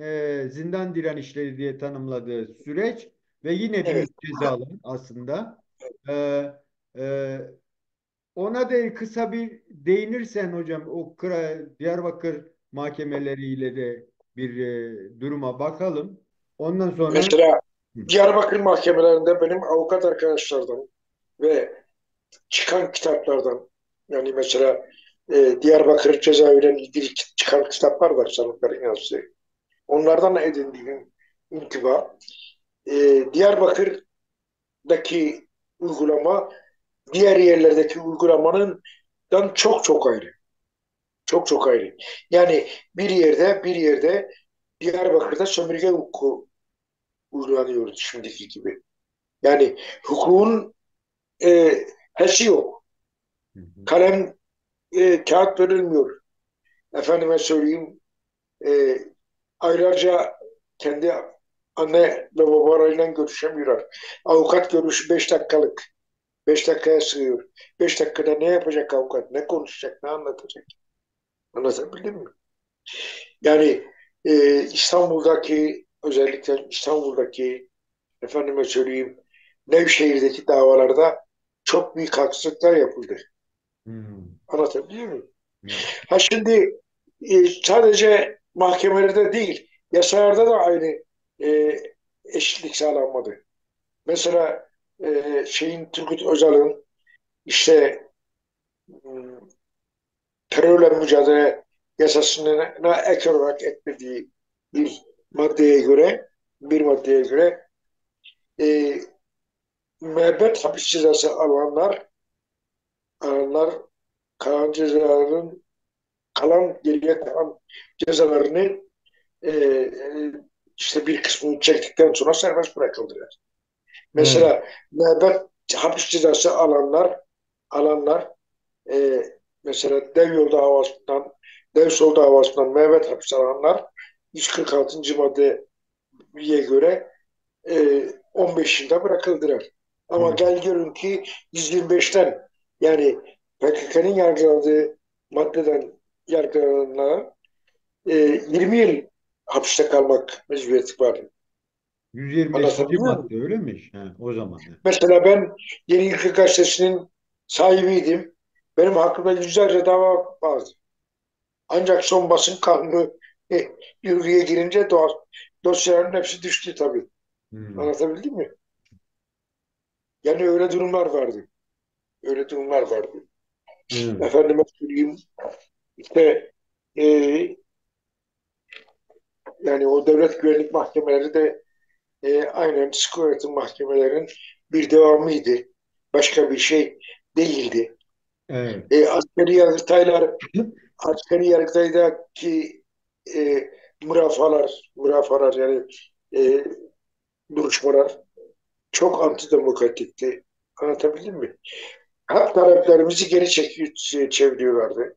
S1: zindan direnişleri diye tanımladığı süreç ve yine
S2: Evet,
S1: büyük cezalar aslında. E, e, Ona da kısa bir değinirsen hocam, o Diyarbakır mahkemeleriyle de bir duruma bakalım. Ondan sonra.
S2: mesela
S1: Hı.
S2: Diyarbakır mahkemelerinde benim avukat arkadaşlardan ve çıkan kitaplardan yani mesela Diyarbakır cezaeviyle ilgili çıkan kitaplar var sanıkların yazdığı. Onlardan edindiğim intiba Diyarbakır'daki uygulama diğer yerlerdeki uygulamanın çok çok ayrı. Çok çok ayrı. Yani bir yerde Diyarbakır'da sömürge hukuku uygulanıyor şimdiki gibi. Yani hukukun e, hesi yok.
S1: Hı hı.
S2: Kalem kağıt verilmiyor. Efendime söyleyeyim e, aylarca kendi Anne ve babalarıyla görüşemiyorlar. Avukat görüşü 5 dakikalık. 5 dakikaya sığıyor. 5 dakikada ne yapacak avukat? Ne konuşacak? Ne anlatacak? Anlatabildim mi? Yani İstanbul'daki, özellikle İstanbul'daki, efendime söyleyeyim, Nevşehir'deki davalarda çok büyük haksızlıklar yapıldı.
S1: Hmm.
S2: Anlatabiliyor muyum?
S1: Ya,
S2: Ha şimdi sadece mahkemelerde değil, yasalarda da aynı e, eşitlik sağlanmadı. Mesela Turgut Özal'ın işte m, terörle mücadele yasasına ek olarak eklediği bir maddeye göre bir maddeye göre e, müebbet hapis cezası alanlar kalan cezaların geriye kalan cezalarını işte bir kısmını çektikten sonra serbest bırakıldılar.
S1: evet.
S2: Mesela müebbet hapis cezası alanlar e, mesela Dev Sol davasından müebbet hapis alanlar 146. maddeye göre 15 yılda bırakıldılar. Ama
S1: Hmm.
S2: gel görün ki 125'ten yani PKK'nın yargıladığı maddeden yargılananlara 20 yıl hapiste kalmak mecburiyeti var.
S1: 125.
S2: Anlatabiliyor muyum?
S1: madde öyle mi? Ha, o zaman. Ha.
S2: Mesela ben Yeni Yıkık Gazetesi'nin sahibiydim. Benim hakkımda yüzlerce dava vardı. Ancak son basın kanunu yürürlüğe girince dosyaların hepsi düştü tabii.
S1: Hmm.
S2: Anlatabildim mi? Yani öyle durumlar vardı. Öyle durumlar vardı.
S1: Evet.
S2: Efendime söyleyeyim işte e, yani o devlet güvenlik mahkemeleri de aynen sıkı öğretim mahkemelerinin bir devamıydı. Başka bir şey değildi.
S1: Evet.
S2: Askeri yargıtaylar, askeri yargıtaydaki e, mürafalar yani e, duruşmalar çok antidemokratikti. Anlatabildim mi? Hak taleplerimizi geri çeviriyorlardı.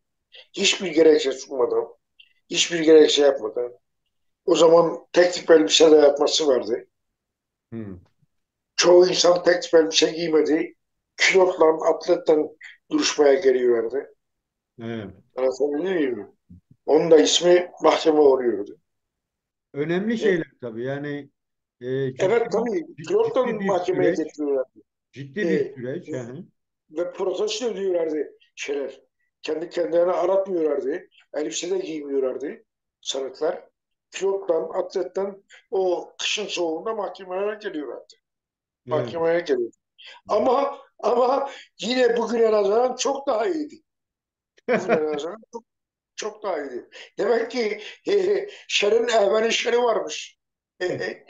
S2: Hiçbir gerekçe sunmadan, hiçbir gerekçe yapmadan. O zaman tek tip elbise dayatması vardı.
S1: Hmm.
S2: Çoğu insan tek tip elbise giymedi. Külotla, atletle duruşmaya geliyorlardı.
S1: Evet.
S2: Anlatabiliyor muyum? Onun da ismi mahkeme oluyordu.
S1: Önemli
S2: E,
S1: şeyler tabii. Yani
S2: evet tabii külotla
S1: ciddi bir
S2: mahkemeye
S1: süreç.
S2: getiriyorlardı.
S1: Ciddi bir
S2: E,
S1: süreç. Hı hı.
S2: ve protesto ediyorlardı şeyler. Kendi kendilerine aratmıyorlardı. Elbise de giymiyorlardı sanıklar. Külottan, atletten o kışın soğuğunda mahkemelere geliyorlardı.
S1: Evet.
S2: Mahkemeye geliyor. Ama yine bugüne nazaran çok daha iyiydi. Bugüne nazaran çok daha iyiydi. Demek ki şerrin ehveni şerri varmış. Yani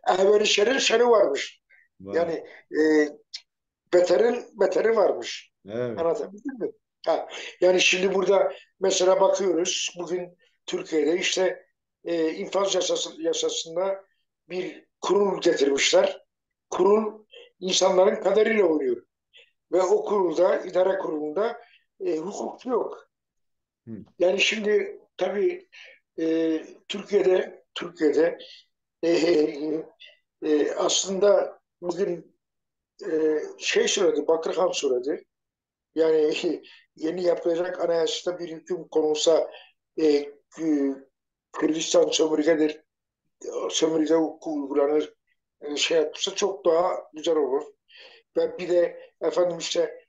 S2: ehveni şerrin şerri varmış.
S1: Var.
S2: Yani beterin beteri varmış.
S1: Evet.
S2: Anlatabildim mi? Ha, yani şimdi burada mesela bakıyoruz bugün Türkiye'de işte yasasında bir kurul getirmişler. Kurul insanların kaderiyle oynuyor. Ve o kurulda, idare kurulunda hukukçu yok.
S1: Hı.
S2: Yani şimdi tabii Türkiye'de e, aslında bugün söyledi, Bakırhan söyledi. Yani yeni yapılacak anayasada bir hüküm konulsa e, Kürdistan sömürgedir, sömürge hukuku uygulanır, şey yapılsa çok daha güzel olur. Ve bir de efendim işte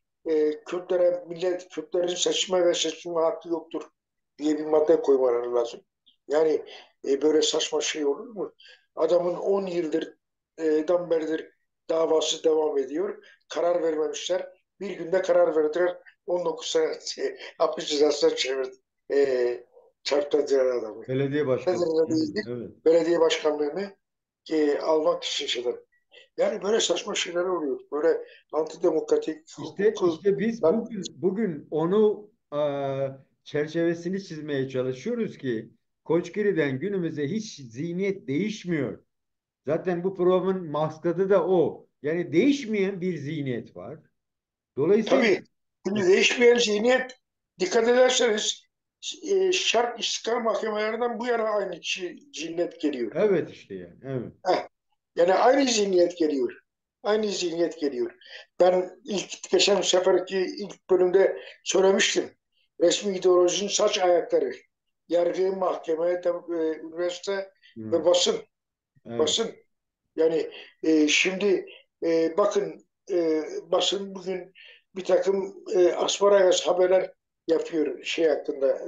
S2: Kürtlerin seçme ve seçilme hakkı yoktur diye bir madde koymaları lazım. Yani böyle saçma şey olur mu? Adamın 10 yıldır beridir davası devam ediyor. Karar vermemişler. Bir günde karar verdiler. 19 sene hapis cezasına çarptırdılar adamı.
S1: Belediye
S2: Nedir
S1: başkanı.
S2: ne
S1: Hı,
S2: değildir?
S1: evet.
S2: Belediye başkanlığını almak için şeyler. Yani böyle saçma şeyler oluyor. Böyle antidemokratik hukuku
S1: İşte biz
S2: ben,
S1: bugün onu çerçevesini çizmeye çalışıyoruz ki Koçgiri'den günümüze hiç zihniyet değişmiyor. Zaten bu programın maksadı da o. Yani değişmeyen bir zihniyet var. Dolayısıyla
S2: tabii şimdi değişmeyen zihniyet dikkat ederseniz şart istikrar mahkemelerinden bu yana aynı cinnet geliyor.
S1: Evet işte yani. Evet.
S2: Heh. Yani aynı zihniyet geliyor. Aynı zihniyet geliyor. Ben geçen seferki ilk bölümde söylemiştim. Resmi ideolojinin saç ayakları. Yargı, mahkeme, üniversite ve
S1: Hı.
S2: basın.
S1: Evet.
S2: Basın. Yani şimdi bakın basın bugün bir takım asparagas haberler yapıyor şey hakkında.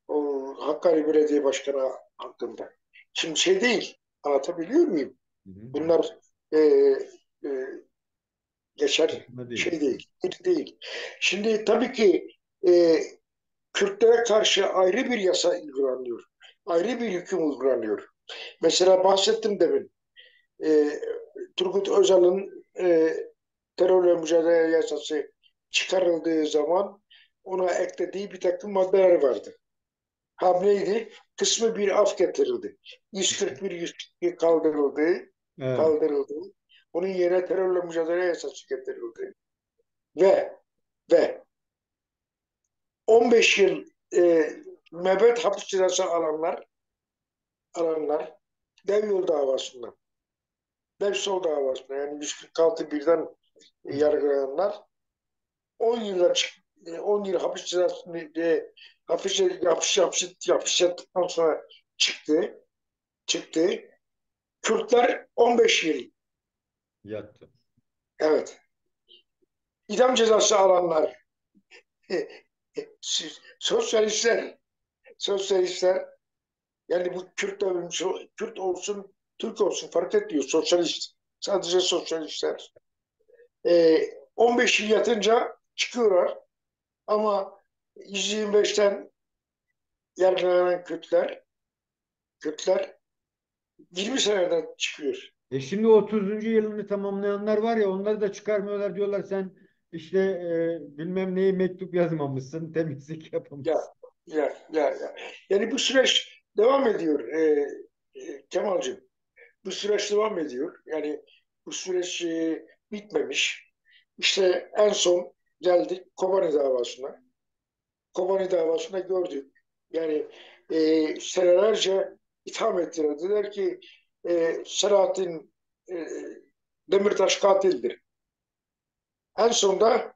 S2: O Hakkari Belediye Başkanı hakkında. Şimdi şey değil. Anlatabiliyor muyum?
S1: Hı hı.
S2: Bunlar e, e, geçer
S1: Saçma değil.
S2: şey değil. Değil. Şimdi tabii ki e, Kürtlere karşı ayrı bir yasa uygulanıyor. Ayrı bir hüküm uygulanıyor. Mesela bahsettim demin. E, Turgut Özal'ın terörle mücadele yasası çıkarıldığı zaman ona eklediği bir takım maddeler vardı. Hamleydi. Kısmı bir af getirildi. 141 142 kaldırıldı.
S1: Evet.
S2: Kaldırıldı. Onun yerine terörle mücadele yasası getirildi. Ve ve 15 yıl müebbet hapis cezası alanlar dev yol davasında, dev sol davasında yani 146 birden
S1: Hı.
S2: yargılananlar 10 yıla 10 yıl hapis cezasını hapis yattıktan sonra çıktı. Çıktı. Kürtler 15 yıl.
S1: Yattı.
S2: Evet. İdam cezası alanlar. Sosyalistler. Sosyalistler. Yani bu Kürt olsun, Türk olsun fark etmiyor. Sosyalist. Sadece sosyalistler. 15 yıl yatınca çıkıyorlar. Ama 125'ten yargılanan Kürtler 20 seneden çıkıyor.
S1: Şimdi 30. yılını tamamlayanlar var ya, onları da çıkarmıyorlar, diyorlar sen işte bilmem neyi mektup yazmamışsın, temizlik
S2: Ya,
S1: yapmamışsın.
S2: ya. Yani bu süreç devam ediyor Kemal'cığım. Bu süreç devam ediyor. Yani bu süreç bitmemiş. İşte en son geldik Kobani davasına. Kobani davasında gördük. Yani senelerce itham ettiler. Dediler ki Selahattin e, Demirtaş katildir. En sonunda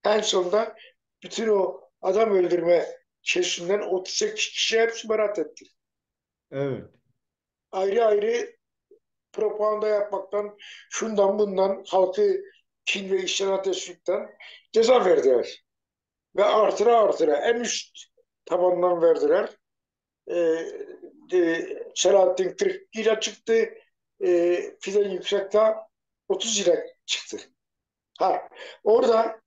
S2: en sonunda bütün o adam öldürme şeysinden 38 kişi hepsi beraat etti.
S1: Evet.
S2: Ayrı ayrı propaganda yapmaktan, şundan bundan halkı kin ve işlere teşvikten ceza verdiler. Ve artıra artıra en üst tabandan verdiler. Selahattin 40 lira çıktı. Fidel Yüksekdağ 30 lira çıktı. Ha, orada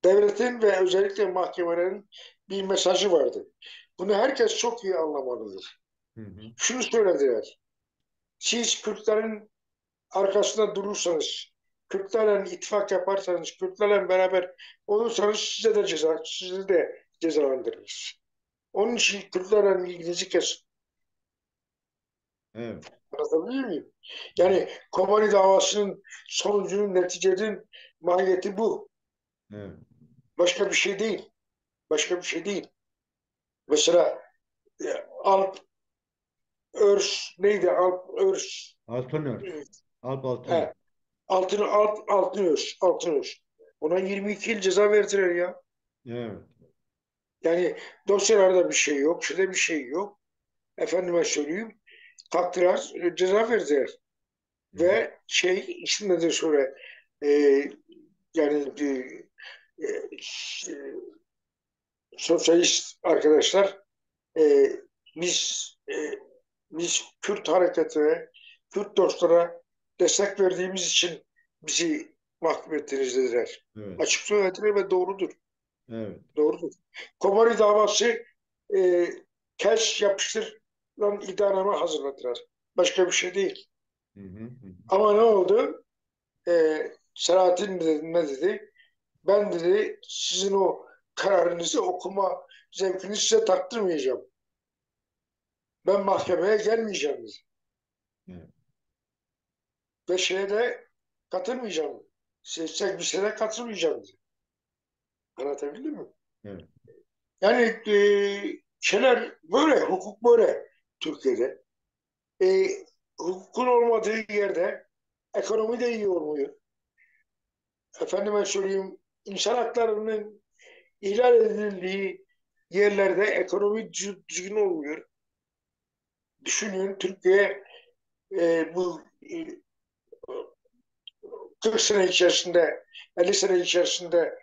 S2: devletin ve özellikle mahkemelerin bir mesajı vardı. Bunu herkes çok iyi anlamalıdır.
S1: Hı hı.
S2: Şunu söylediler. Siz Kürtlerin arkasında durursanız, Kürtlerle ittifak yaparsanız, Kürtlerle beraber olursanız sizi de cezalandırırız. Onun için Kürtlerle ilginizi kesin.
S1: Evet.
S2: Anlatabiliyor muyum?
S1: Hı hı.
S2: Yani Kobani davasının sonucunun, neticenin mahiyeti bu.
S1: Evet.
S2: Başka bir şey değil. Başka bir şey değil. Mesela Alp Örs neydi? Alp Örs
S1: Altınörs.
S2: e,
S1: Alp Altınörs.
S2: he, Altın Örs. Altın Örs. Ona 22 yıl ceza verdiler ya.
S1: Evet.
S2: Yani dosyalarda bir şey yok, şurada bir şey yok. Efendime söyleyeyim, takdirar ceza verdiler.
S1: Hı hı.
S2: Ve şey, içinde de şöyle e, yani sosyalist arkadaşlar e, biz biz Kürt hareketine, Kürt dostlara destek verdiğimiz için bizi mahkum ettiniz dediler.
S1: Evet.
S2: Açık söylediler ve doğrudur.
S1: Evet.
S2: Doğrudur. Kobani davası e, kes yapıştır lan iddianame hazırladılar. Başka bir şey değil.
S1: Hı hı. Hı.
S2: Ama ne oldu? Selahattin ne dedi? Ben dedi sizin o kararınızı okuma zevkini size taktırmayacağım. Ben mahkemeye gelmeyeceğim dedi.
S1: Evet.
S2: Ve şeye de katılmayacağım. Sevgisine katılmayacağım dedi. Anlatabildim mi?
S1: Evet.
S2: Yani şeyler böyle, hukuk böyle Türkiye'de. E, Hukukun olmadığı yerde ekonomi de iyi olmuyor. Efendime söyleyeyim, insan haklarının ihlal edildiği yerlerde ekonomi düzgün olmuyor. Düşünün, Türkiye bu 40 sene içerisinde, 50 sene içerisinde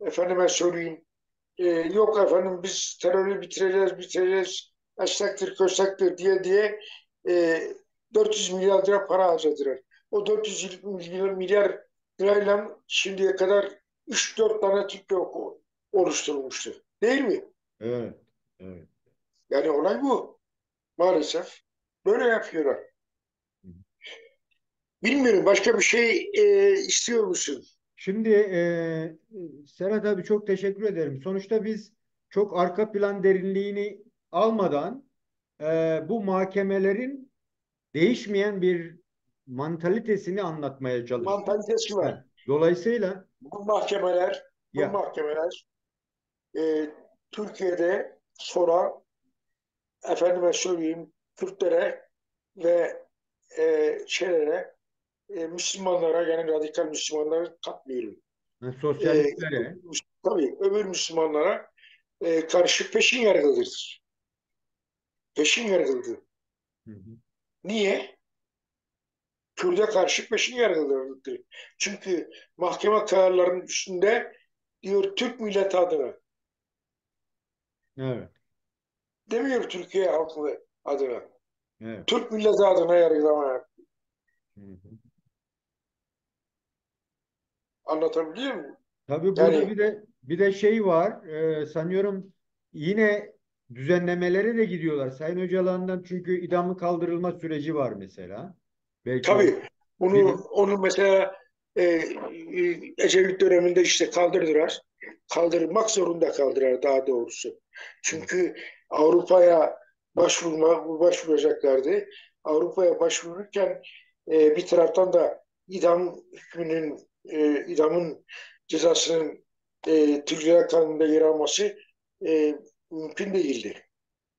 S2: efendime söyleyeyim, yok efendim biz terörü bitireceğiz, esnektir, köstektir diye e, 400 milyar lira para harcadılar. O 400 milyar lirayla şimdiye kadar 3-4 tane Türkiye oluşturulmuştu. Değil mi?
S1: Evet. Evet.
S2: Yani olay bu. Maalesef. Böyle yapıyorlar. Bilmiyorum, başka bir şey istiyor musun?
S1: Şimdi Serhat abi çok teşekkür ederim. Sonuçta biz çok arka plan derinliğini almadan bu mahkemelerin değişmeyen bir mantalitesini anlatmaya çalıştık.
S2: Mantalitesi var.
S1: Evet. Dolayısıyla
S2: Bu mahkemeler, bu
S1: ya
S2: mahkemeler e, Türkiye'de sonra efendime söyleyeyim Kürtlere ve şeylere, Müslümanlara, yani radikal Müslümanlara katmıyorum. E,
S1: sosyalistlere
S2: tabii öbür Müslümanlara karşı peşin yargılıdır. Peşin yargılıdır.
S1: hı hı,
S2: Niye? Kürt'e karşı peşin yargılanır. Çünkü mahkeme kararlarının üstünde diyor Türk milleti adına.
S1: evet,
S2: Demiyor Türkiye halkı adına.
S1: evet.
S2: Türk milleti adına yargılamaya.
S1: Hı hı.
S2: Anlatabiliyor muyum?
S1: Tabii burada
S2: Yani
S1: bir de şey var. Sanıyorum yine düzenlemelere de gidiyorlar. Sayın Öcalan'dan çünkü idamın kaldırılma süreci var mesela. Belki o
S2: tabii bunu
S1: bir
S2: onu mesela Ecevit döneminde işte kaldırdılar. Kaldırmak zorunda kaldılar daha doğrusu. Çünkü Avrupa'ya başvuracaklardı. Avrupa'ya başvururken bir taraftan da idamın cezasının Türk Ceza Kanunu'nda yer alması e, mümkün değildi.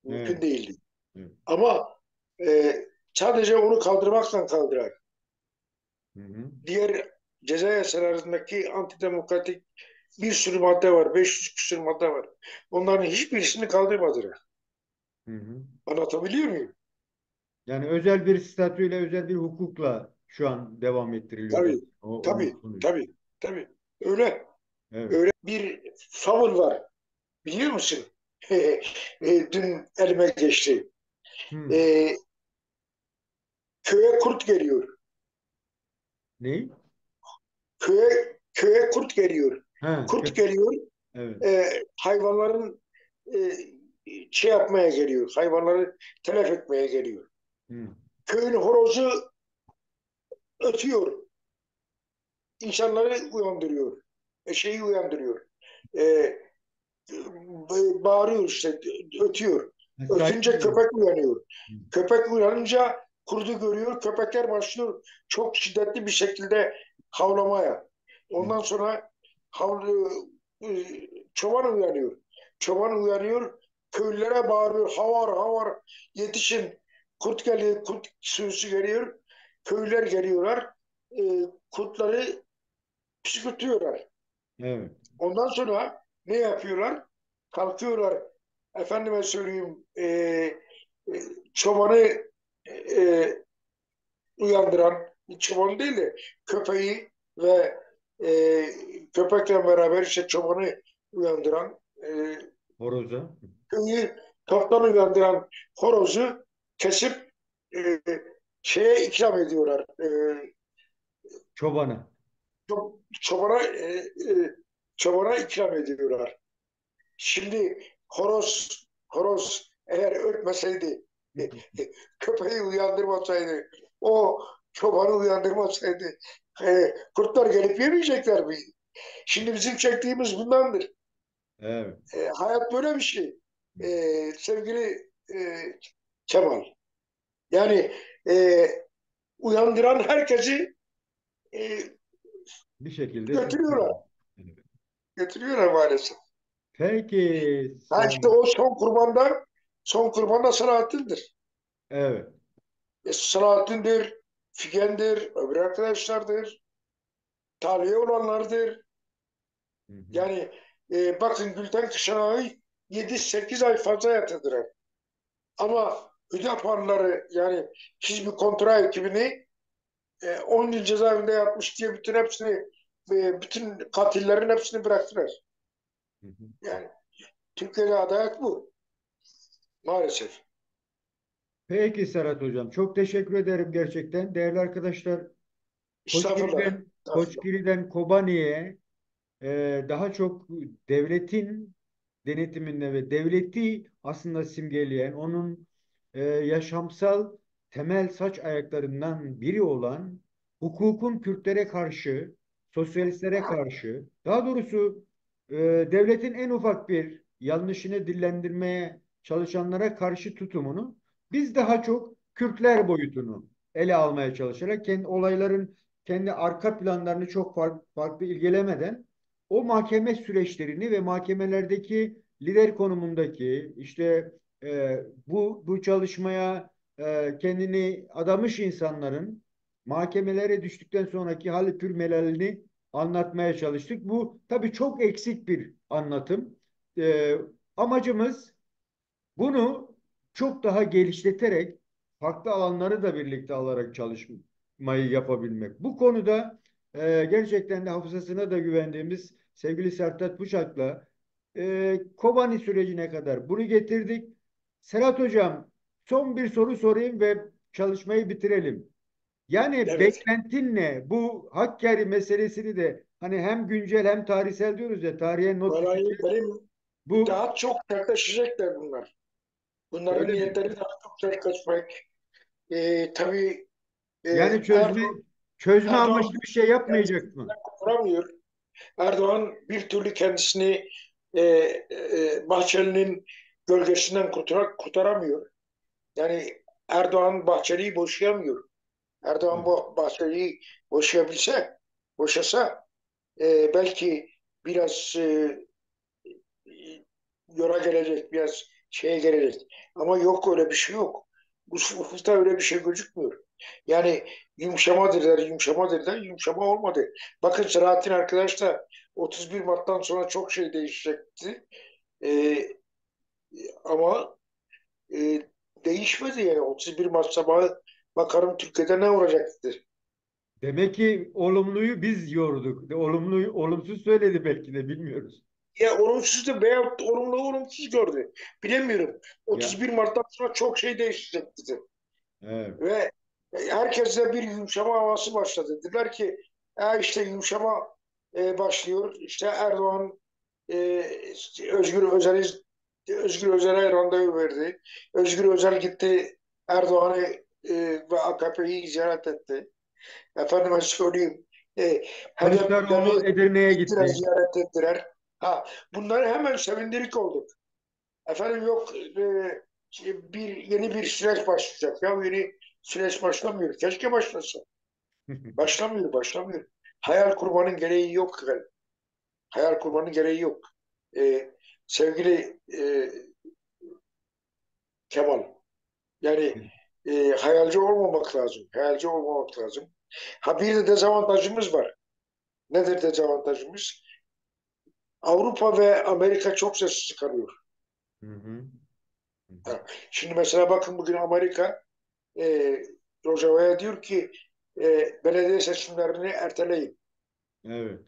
S2: Mümkün
S1: evet,
S2: değildi.
S1: evet.
S2: Ama e, sadece onu kaldırmakla kaldırar.
S1: Hı hı,
S2: Diğer ceza yasalarındaki antidemokratik bir sürü madde var. 500 küsur madde var. Onların hiçbirisini kaldırmadılar.
S1: hı hı.
S2: Anlatabiliyor muyum?
S1: Yani özel bir statüyle, özel bir hukukla şu an devam ettiriliyor
S2: Tabii,
S1: demek. Onun
S2: tabii,
S1: sonucu.
S2: tabii, tabii. Öyle,
S1: Evet.
S2: öyle bir favor var. Biliyor musun? Dün elime geçti.
S1: Hı.
S2: E, Köye kurt geliyor.
S1: Ne?
S2: Köye kurt geliyor.
S1: Ha,
S2: Kurt geliyor.
S1: evet.
S2: Hayvanların e, şey yapmaya geliyor. Hayvanları telef etmeye geliyor.
S1: Hı.
S2: Köyün horozu ötüyor. İnsanları uyandırıyor. Şeyi uyandırıyor. E, Bağırıyor işte, ötüyor.
S1: Saygı
S2: Ötünce
S1: duyuyorum.
S2: köpek uyanıyor.
S1: Hı.
S2: Köpek uyanınca kurdu görüyor. Köpekler başlıyor çok şiddetli bir şekilde havlamaya.
S1: Hı.
S2: Ondan sonra havlu, e, çoban uyanıyor. Çoban uyanıyor. Köylülere bağırıyor. Havar havar yetişin. Kurt geliyor. Kurt sürüsü geliyor. Köylüler geliyorlar. E, Kurtları püskürtüyorlar.
S1: Evet.
S2: Ondan sonra ne yapıyorlar? Kalkıyorlar. Efendime söyleyeyim, e, çobanı e, uyandıran, çoban değil de köpeği ve e, köpekle beraber işte çobanı uyandıran,
S1: Horoza.
S2: köyü toptan uyandıran horozu kesip e, şeye ikram ediyorlar.
S1: Çobana.
S2: Çobana, çobana ikram ediyorlar. Şimdi horoz eğer ötmeseydi, köpeği uyandırmasaydı, o çobanı uyandırmasaydı, kurtlar gelip yemeyecekler mi? Şimdi bizim çektiğimiz bundandır.
S1: Evet.
S2: Hayat böyle bir şey. Sevgili Kemal. Yani e, uyandıran herkesi e,
S1: Bir şekilde
S2: götürüyorlar.
S1: suçluyorlar. Evet.
S2: Götürüyorlar maalesef.
S1: Peki
S2: Ha işte o son kurban da Selahattin'dir.
S1: evet.
S2: Selahattin'dir, Figen'dir, öbür arkadaşlardır, tahliye olanlardır.
S1: Hı hı.
S2: Yani bakın Gülten Kışanay'ı 7-8 ay fazla yatırdılar. Ama Hüdaparları yani Hizbi Kontra ekibini 10 yıl cezaevinde yatmış diye bütün katillerin hepsini bıraktılar.
S1: Hı hı.
S2: Yani Türkiye'de adalet bu maalesef.
S1: Peki Serhat Hocam, çok teşekkür ederim gerçekten. Değerli arkadaşlar,
S2: Estağfurullah. Estağfurullah.
S1: Koçgiri'den Kobani'ye daha çok devletin denetiminde ve devleti aslında simgeleyen, onun yaşamsal temel saç ayaklarından biri olan hukukun Kürtlere karşı, sosyalistlere karşı, daha doğrusu devletin en ufak bir yanlışını dillendirmeye çalışanlara karşı tutumunu biz daha çok Kürtler boyutunu ele almaya çalışarak kendi olayların kendi arka planlarını çok farklı ilgilemeden o mahkeme süreçlerini ve mahkemelerdeki lider konumundaki işte bu çalışmaya kendini adamış insanların mahkemelere düştükten sonraki hal pür melalini anlatmaya çalıştık. Bu tabii çok eksik bir anlatım. E, Amacımız bunu çok daha geliştirerek farklı alanları da birlikte alarak çalışmayı yapabilmek. Bu konuda gerçekten de hafızasına da güvendiğimiz sevgili Sertat Bıçak'la Kobani sürecine kadar bunu getirdik. Serhat Hocam, son bir soru sorayım ve çalışmayı bitirelim. Yani
S2: Evet.
S1: beklentin ne? Bu Hakkari meselesini de hani hem güncel hem tarihsel diyoruz ya, tarihe not
S2: Vallahi
S1: düşeceğiz.
S2: benim
S1: Bu
S2: daha çok sertleşecekler bunlar. Bunların
S1: öyle mi?
S2: niyetleri daha çok sertleşmek. Tabii
S1: Yani
S2: Erdoğan,
S1: çözme
S2: Erdoğan
S1: amaçlı bir şey yapmayacak mı?
S2: kendisinden kurturamıyor. Erdoğan bir türlü kendisini Bahçeli'nin gölgesinden kurtaramıyor. Yani Erdoğan Bahçeli'yi boşayamıyor. Erdoğan
S1: Evet.
S2: bu Bahçeli'yi boşasa belki biraz yola gelecek, biraz şeye gelecek. Ama yok öyle bir şey yok. Bu ufukta öyle bir şey gözükmüyor. Yani yumuşama dediler, yumuşama dediler, yumuşama olmadı. Bakın Selahattin arkadaş da 31 Mart'tan sonra çok şey değişecekti. Ee, ama değişmedi yani. 31 Mart sabahı bakarım Türkiye'de ne olacaktı.
S1: Demek ki olumluyu biz yorduk. Olumsuz söyledi belki de bilmiyoruz.
S2: Ya olumsuz da veyahut da olumlu olumsuz gördü. Bilemiyorum.
S1: Ya
S2: 31 Mart'tan sonra çok şey değişecek dedi.
S1: evet.
S2: Ve herkeste bir yumuşama havası başladı. Dediler ki işte yumuşama başlıyor. İşte Erdoğan e, Özgür Özel'i Özgür Özel'e randevu verdi. Özgür Özel gitti Erdoğan'ı ve AKP'yi ziyaret etti. Efendime söyleyeyim. HDP'leri
S1: Kılıçdaroğlu Edirne'ye
S2: gittiler,
S1: gitti.
S2: ziyaret ettiler. Ha, bunları hemen sevindirik olduk. Efendim yok yeni bir süreç başlayacak. Ya yeni süreç başlamıyor. Keşke başlasa. Başlamıyor. Hayal kurmanın gereği yok. Yani. Hayal kurmanın gereği yok. E, sevgili Kemal, yani hayalci olmamak lazım. Hayalci olmamak lazım. Ha bir de dezavantajımız var. Nedir dezavantajımız? Avrupa ve Amerika çok ses çıkarıyor.
S1: Hı hı. Hı hı.
S2: Ha, şimdi mesela bakın bugün Amerika e, Rojava'ya diyor ki belediye seçimlerini erteleyin.
S1: Evet.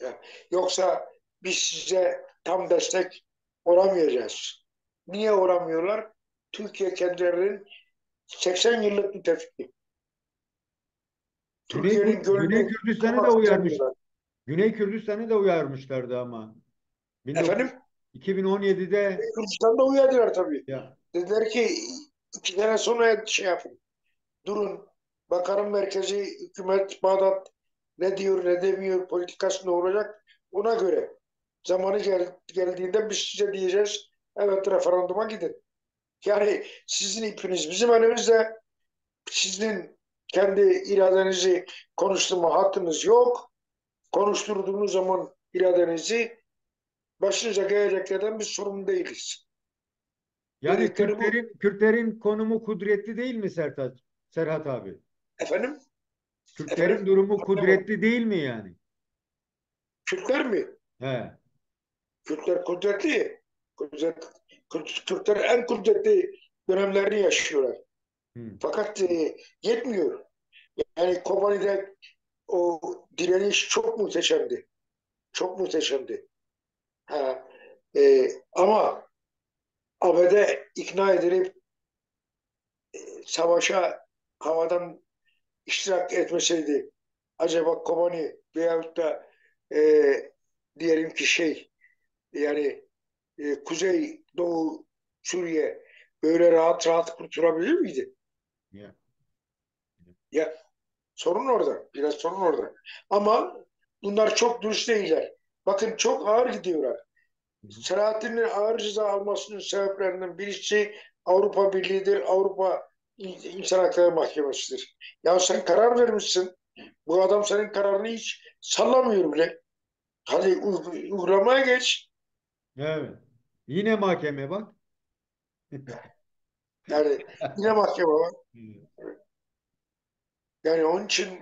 S2: Ya, yoksa biz size tam destek olamayacağız. Niye olamıyorlar? Türkiye kendilerinin 80 yıllık müttefiki. Türkiye'nin
S1: Güney
S2: gönlünü
S1: Kürdistan'ı da
S2: kırmak
S1: uyarmış.
S2: istemiyorlar.
S1: Güney Kürdistan'ı da uyarmışlardı ama. 19
S2: Efendim?
S1: 2017'de
S2: Kürdistan'da uyardılar tabii.
S1: ya
S2: Dediler ki 2 sene sonra şey yapın. Durun. Bakalım merkezi hükümet Bağdat ne diyor ne demiyor politikası ne olacak ona göre. Geldiğinde biz size diyeceğiz evet referanduma gidin. Yani sizin ipiniz bizim elimizde sizin kendi iradenizi konuşturma hakkınız yok. Konuşturduğunuz zaman iradenizi başınıza geleceklerden biz sorumlu değiliz.
S1: Yani
S2: Dedikleri bu.
S1: Kürtlerin konumu kudretli değil mi Serhat abi?
S2: Efendim?
S1: Kürtlerin
S2: Efendim?
S1: durumu
S2: Anlamadım.
S1: kudretli değil mi yani?
S2: Kürtler mi?
S1: He.
S2: Kürtler kudretli. Kürtler en kudretli dönemlerini yaşıyorlar.
S1: Hı.
S2: Fakat yetmiyor. Yani Kobani'de o direniş çok muhteşemdi. Çok muhteşemdi. Ha, ama ABD ikna edilip savaşa havadan iştirak etmeseydi acaba Kobani veyahut da e, diyelim ki yani Kuzey Doğu Suriye böyle rahat rahat kurtulabilir miydi?
S1: Ya.
S2: Ya sorun orada. Biraz sorun orada. Ama bunlar çok dürüst değiller. Bakın çok ağır gidiyorlar.
S1: Hı hı.
S2: Selahattin'in ağır ceza almasının sebeplerinden birisi Avrupa Birliği'dir. Avrupa İnsan Hakları Mahkemesi'dir. Ya sen karar vermişsin. Bu adam senin kararını hiç sallamıyor bile. Hadi uygulamaya geç.
S1: Evet. Yine mahkeme bak.
S2: Yani yine mahkeme var.
S1: Hı.
S2: Yani onun için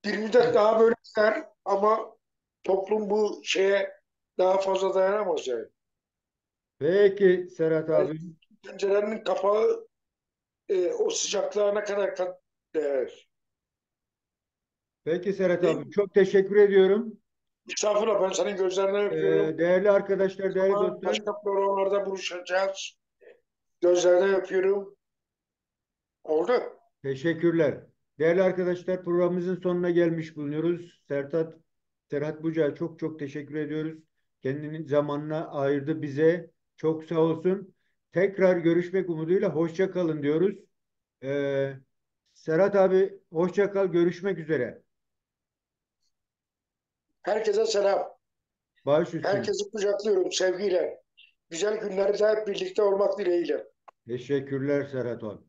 S2: bir müddet daha böyle gider ama toplum bu şeye daha fazla dayanamaz yani.
S1: Peki Serhat
S2: Yani
S1: abi.
S2: pencerenin kapağı o sıcaklığa ne kadar değer.
S1: Peki Serhat
S2: Değil
S1: abi.
S2: mi?
S1: Çok teşekkür ediyorum.
S2: Estağfurullah ben senin gözlerinden öpüyorum.
S1: Değerli arkadaşlar, değerli
S2: Ama
S1: dostlar.
S2: başka programlarda buluşacağız. Gözlerden öpüyorum. Oldu.
S1: Teşekkürler. Değerli arkadaşlar, programımızın sonuna gelmiş bulunuyoruz. Serhat Bucak'a çok çok teşekkür ediyoruz. Kendinin zamanına ayırdı bize. Çok sağ olsun. Tekrar görüşmek umuduyla hoşça kalın diyoruz. Ee, Serhat abi hoşça kal. Görüşmek üzere.
S2: Herkese selam.
S1: Baş üstüne.
S2: Herkesi kucaklıyorum sevgiyle. Güzel günlerde hep birlikte olmak dileğiyle.
S1: Teşekkürler Serhat abi.